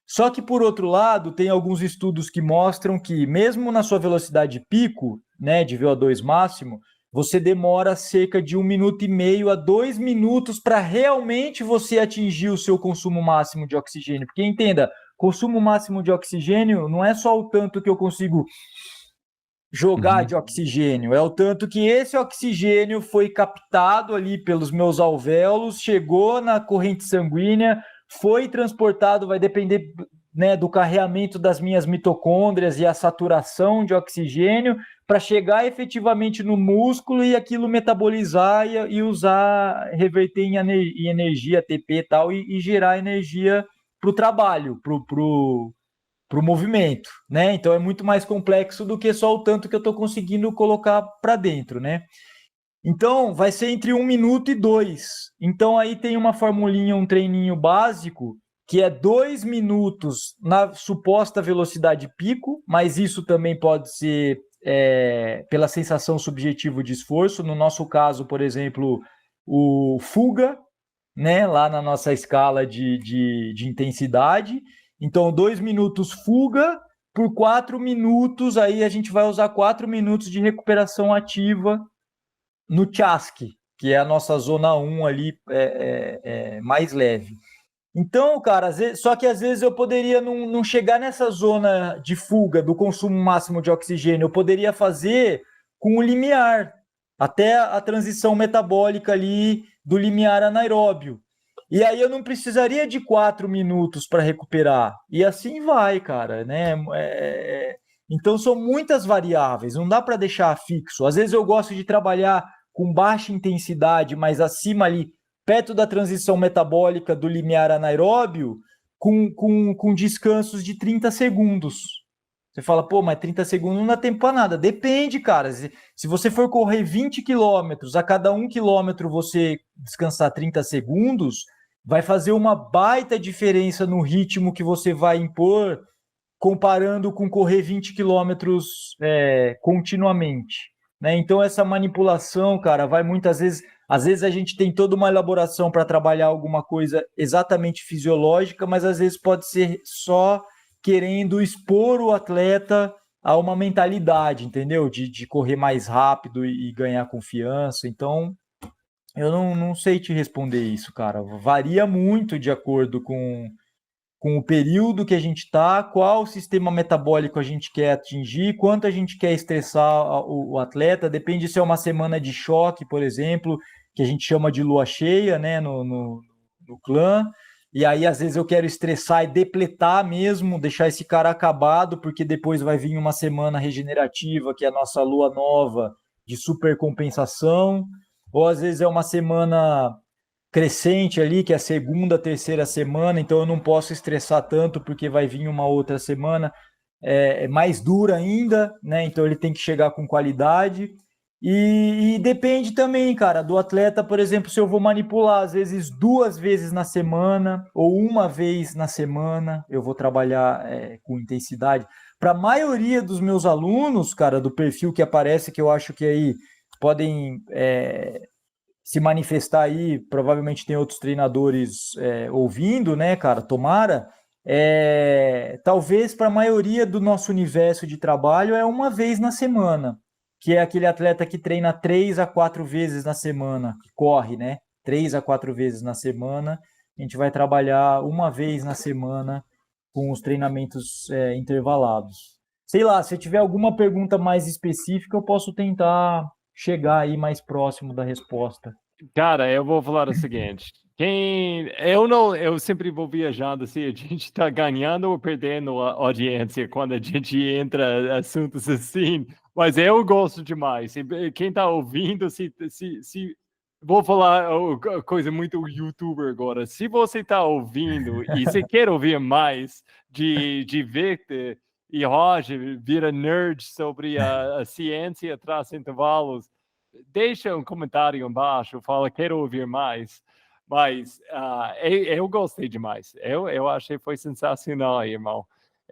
Só que, por outro lado, tem alguns estudos que mostram que, mesmo na sua velocidade pico, né, de VO2 máximo, você demora cerca de 1,5 minuto a 2 minutos para realmente você atingir o seu consumo máximo de oxigênio. Porque, entenda, consumo máximo de oxigênio não é só o tanto que eu consigo jogar de oxigênio, é o tanto que esse oxigênio foi captado ali pelos meus alvéolos, chegou na corrente sanguínea, foi transportado, vai depender, né, do carreamento das minhas mitocôndrias e a saturação de oxigênio para chegar efetivamente no músculo e aquilo metabolizar e usar, reverter em energia ATP e tal, e gerar energia para o trabalho, para o movimento, né? Então é muito mais complexo do que só o tanto que eu estou conseguindo colocar para dentro, né? Então, vai ser entre 1 minuto e 2. Então, aí tem uma formulinha, um treininho básico, que é 2 minutos na suposta velocidade pico, mas isso também pode ser pela sensação subjetiva de esforço. No nosso caso, por exemplo, o fuga, né, lá na nossa escala de intensidade. Então, 2 minutos fuga por 4 minutos, aí a gente vai usar 4 minutos de recuperação ativa no CHASC, que é a nossa zona 1 ali, mais leve. Então, cara, só que às vezes eu poderia não chegar nessa zona de fuga do consumo máximo de oxigênio, eu poderia fazer com o limiar, até a transição metabólica ali do limiar anaeróbio. E aí eu não precisaria de 4 minutos para recuperar. E assim vai, cara, né? Então são muitas variáveis, não dá para deixar fixo. Às vezes eu gosto de trabalhar com baixa intensidade, mas acima ali, perto da transição metabólica do limiar anaeróbio, com descansos de 30 segundos. Você fala, pô, mas 30 segundos não dá tempo para nada. Depende, cara. Se você for correr 20 quilômetros, a cada 1 quilômetro você descansar 30 segundos, vai fazer uma baita diferença no ritmo que você vai impor, comparando com correr 20 quilômetros continuamente. Né? Então, essa manipulação, cara, vai muitas vezes. Às vezes a gente tem toda uma elaboração para trabalhar alguma coisa exatamente fisiológica, mas às vezes pode ser só querendo expor o atleta a uma mentalidade, entendeu? De correr mais rápido e ganhar confiança. Então, eu não sei te responder isso, cara. Varia muito de acordo com o período que a gente está, qual sistema metabólico a gente quer atingir, quanto a gente quer estressar o atleta, depende se é uma semana de choque, por exemplo, que a gente chama de lua cheia, né, no clã, e aí às vezes eu quero estressar e depletar mesmo, deixar esse cara acabado, porque depois vai vir uma semana regenerativa, que é a nossa lua nova, de supercompensação, ou às vezes é uma semana crescente ali, que é a segunda, terceira semana, então eu não posso estressar tanto porque vai vir uma outra semana mais dura ainda, né? Então ele tem que chegar com qualidade. E depende também, cara, do atleta, por exemplo, se eu vou manipular às vezes 2 vezes na semana ou uma vez na semana, eu vou trabalhar com intensidade. Para a maioria dos meus alunos, cara, do perfil que aparece, que eu acho que aí podem se manifestar aí, provavelmente tem outros treinadores ouvindo, né, cara? Tomara. Talvez para a maioria do nosso universo de trabalho é uma vez na semana, que é aquele atleta que treina 3 a 4 vezes na semana, que corre, né? 3 a 4 vezes na semana. A gente vai trabalhar uma vez na semana com os treinamentos intervalados. Sei lá, se eu tiver alguma pergunta mais específica, eu posso tentar chegar aí mais próximo da resposta. Cara, eu vou falar o seguinte. Eu sempre vou viajando assim, a gente está ganhando ou perdendo a audiência quando a gente entra em assuntos assim, mas eu gosto demais. E quem está ouvindo, vou falar coisa muito youtuber agora. Se você está ouvindo e você quer ouvir mais de Victor e Roger, vira nerd sobre a ciência atrás de intervalos, deixa um comentário embaixo, fala, quero ouvir mais. Mas eu gostei demais. Eu achei que foi sensacional, irmão.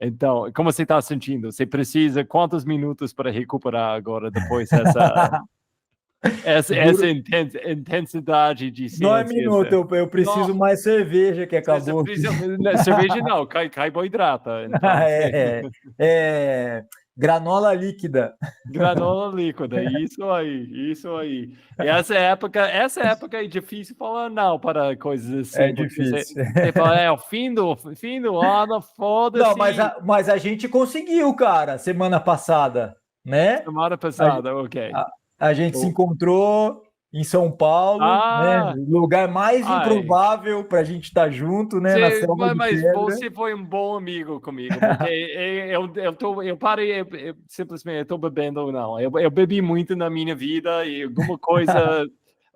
Então, como você está sentindo? Você precisa quantos minutos para recuperar agora, depois essa intensidade de Não é ciência? minuto, eu preciso Não, mais cerveja que você acabou. precisa, cerveja não, carboidrata. Então, Granola líquida. granola líquida, isso aí, isso aí. E essa época é difícil falar não para coisas É assim, porque difícil. você fala, o fim do ano, Não, foda-se. mas a gente conseguiu, cara, semana passada, né? Semana A, passada, ok. a gente se encontrou em São Paulo, né? Ah, Lugar mais ai. improvável para a gente estar junto, né? Na selva de Mas pedra. você foi um bom amigo comigo, porque eu parei, simplesmente, eu estou bebendo, não. Eu bebi muito na minha vida e alguma coisa,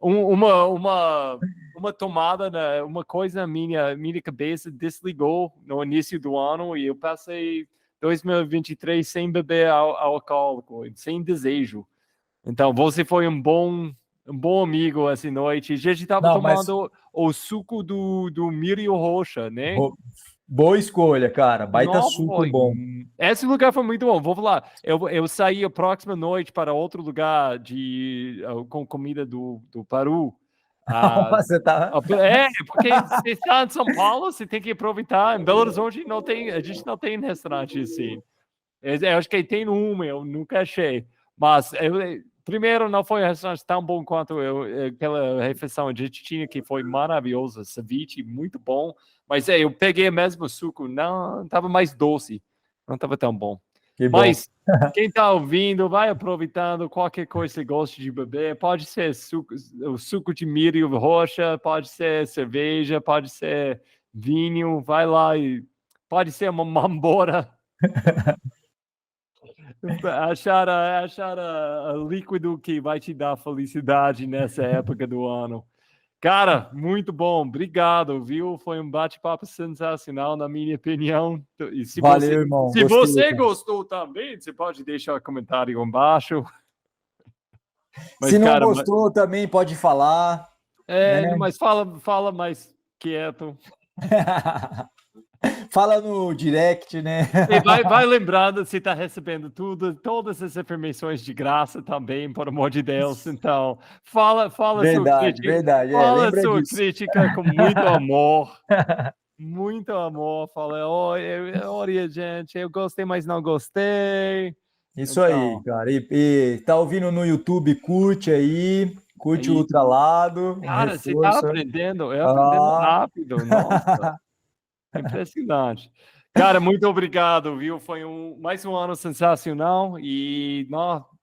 uma tomada, uma coisa na minha cabeça desligou no início do ano e eu passei 2023 sem beber alcoólico, sem desejo. Então, você foi um bom amigo essa noite. A gente estava Não, mas tomando o suco do milho roxa, né? Boa escolha, cara. Baita Não suco foi. bom. Esse lugar foi muito bom. Vou falar. Eu saí a próxima noite para outro lugar com comida do Peru. Ah, Você tá. porque você está em São Paulo, você tem que aproveitar. Em Belo Horizonte não tem, a gente não tem restaurante assim. Eu acho que tem uma, eu nunca achei. Mas primeiro não foi um restaurante tão bom quanto aquela refeição de tinha que foi maravilhosa, ceviche muito bom. Mas eu peguei o mesmo suco, não estava mais doce, não estava tão bom. Que bom. Mas quem está ouvindo, vai aproveitando qualquer coisa que você goste de beber. Pode ser o suco de milho roxa, pode ser cerveja, pode ser vinho. Vai lá e pode ser uma mambora. Achar a líquido que vai te dar felicidade nessa época do ano. Cara, muito bom, obrigado, viu? Foi um bate-papo sensacional, na minha opinião. E Valeu, irmão. se Gostei, você cara. gostou também, você pode deixar um comentário embaixo. Mas, Se não cara, gostou, também pode falar, né? mas fala mais quieto. Fala no direct, né? E vai lembrando, você está recebendo todas as informações de graça também, por amor de Deus. Então, fala Verdade, verdade. fala Lembra sua disso. crítica com muito amor. Muito amor. Fala, olha, gente, eu gostei, mas não gostei. Isso aí, Então, cara. E tá ouvindo no YouTube, curte aí, curte o aí, Ultralado, um cara, você está reforço. aprendendo, aprendendo Ah, rápido, nossa. Impressionante. Cara, muito obrigado, viu? Foi mais um ano sensacional e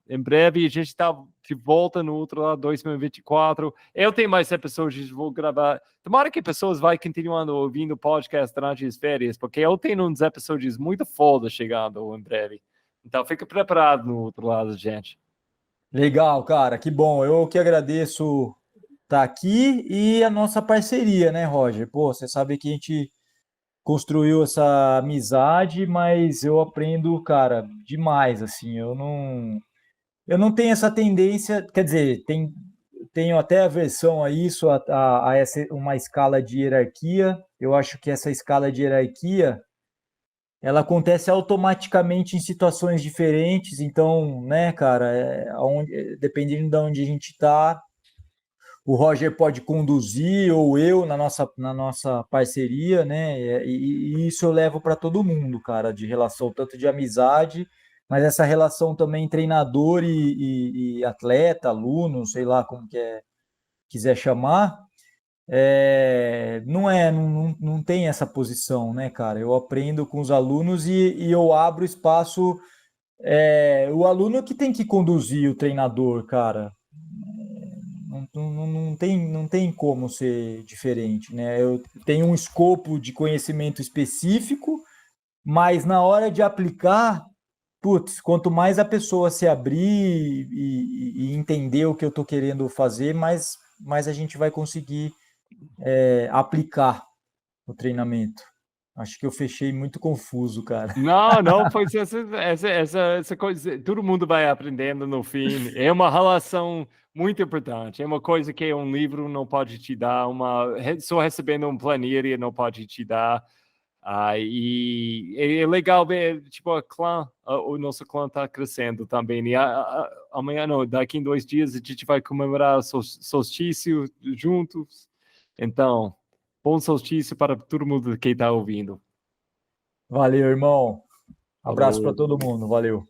em breve a gente está de volta no outro lado 2024. Eu tenho mais episódios, vou gravar. Tomara que pessoas vão continuando ouvindo o podcast durante as férias, porque eu tenho uns episódios muito foda chegando em breve. Então fica preparado no outro lado, gente. legal, cara. Que bom. Eu que agradeço estar aqui e a nossa parceria, né, Roger? Pô, você sabe que a gente construiu essa amizade, mas eu aprendo, cara, demais, assim. Eu não tenho essa tendência, quer dizer, tenho até aversão a isso, a uma escala de hierarquia. Eu acho que essa escala de hierarquia ela acontece automaticamente em situações diferentes, então, né, cara, dependendo de onde a gente está, o Roger pode conduzir ou eu na nossa parceria, né? E isso eu levo para todo mundo, cara, de relação tanto de amizade, mas essa relação também treinador e atleta, aluno, sei lá como quiser chamar, não tem essa posição, né, cara? Eu aprendo com os alunos e eu abro espaço. O aluno que tem que conduzir o treinador, cara. Não tem como ser diferente, né? Eu tenho um escopo de conhecimento específico, mas na hora de aplicar, putz, quanto mais a pessoa se abrir e entender o que eu estou querendo fazer, mais a gente vai conseguir aplicar o treinamento. Acho que eu fechei muito confuso, cara. Não, pois essa coisa, todo mundo vai aprendendo no fim. É uma relação muito importante. É uma coisa que um livro não pode te dar, só recebendo uma planilha não pode te dar. E é legal ver, tipo, o nosso clã está crescendo também. E amanhã, não, daqui em 2 dias, a gente vai comemorar o solstício juntos. Então, bom solstício para todo mundo que está ouvindo. Valeu, irmão. Abraço para Falou. todo mundo. Valeu.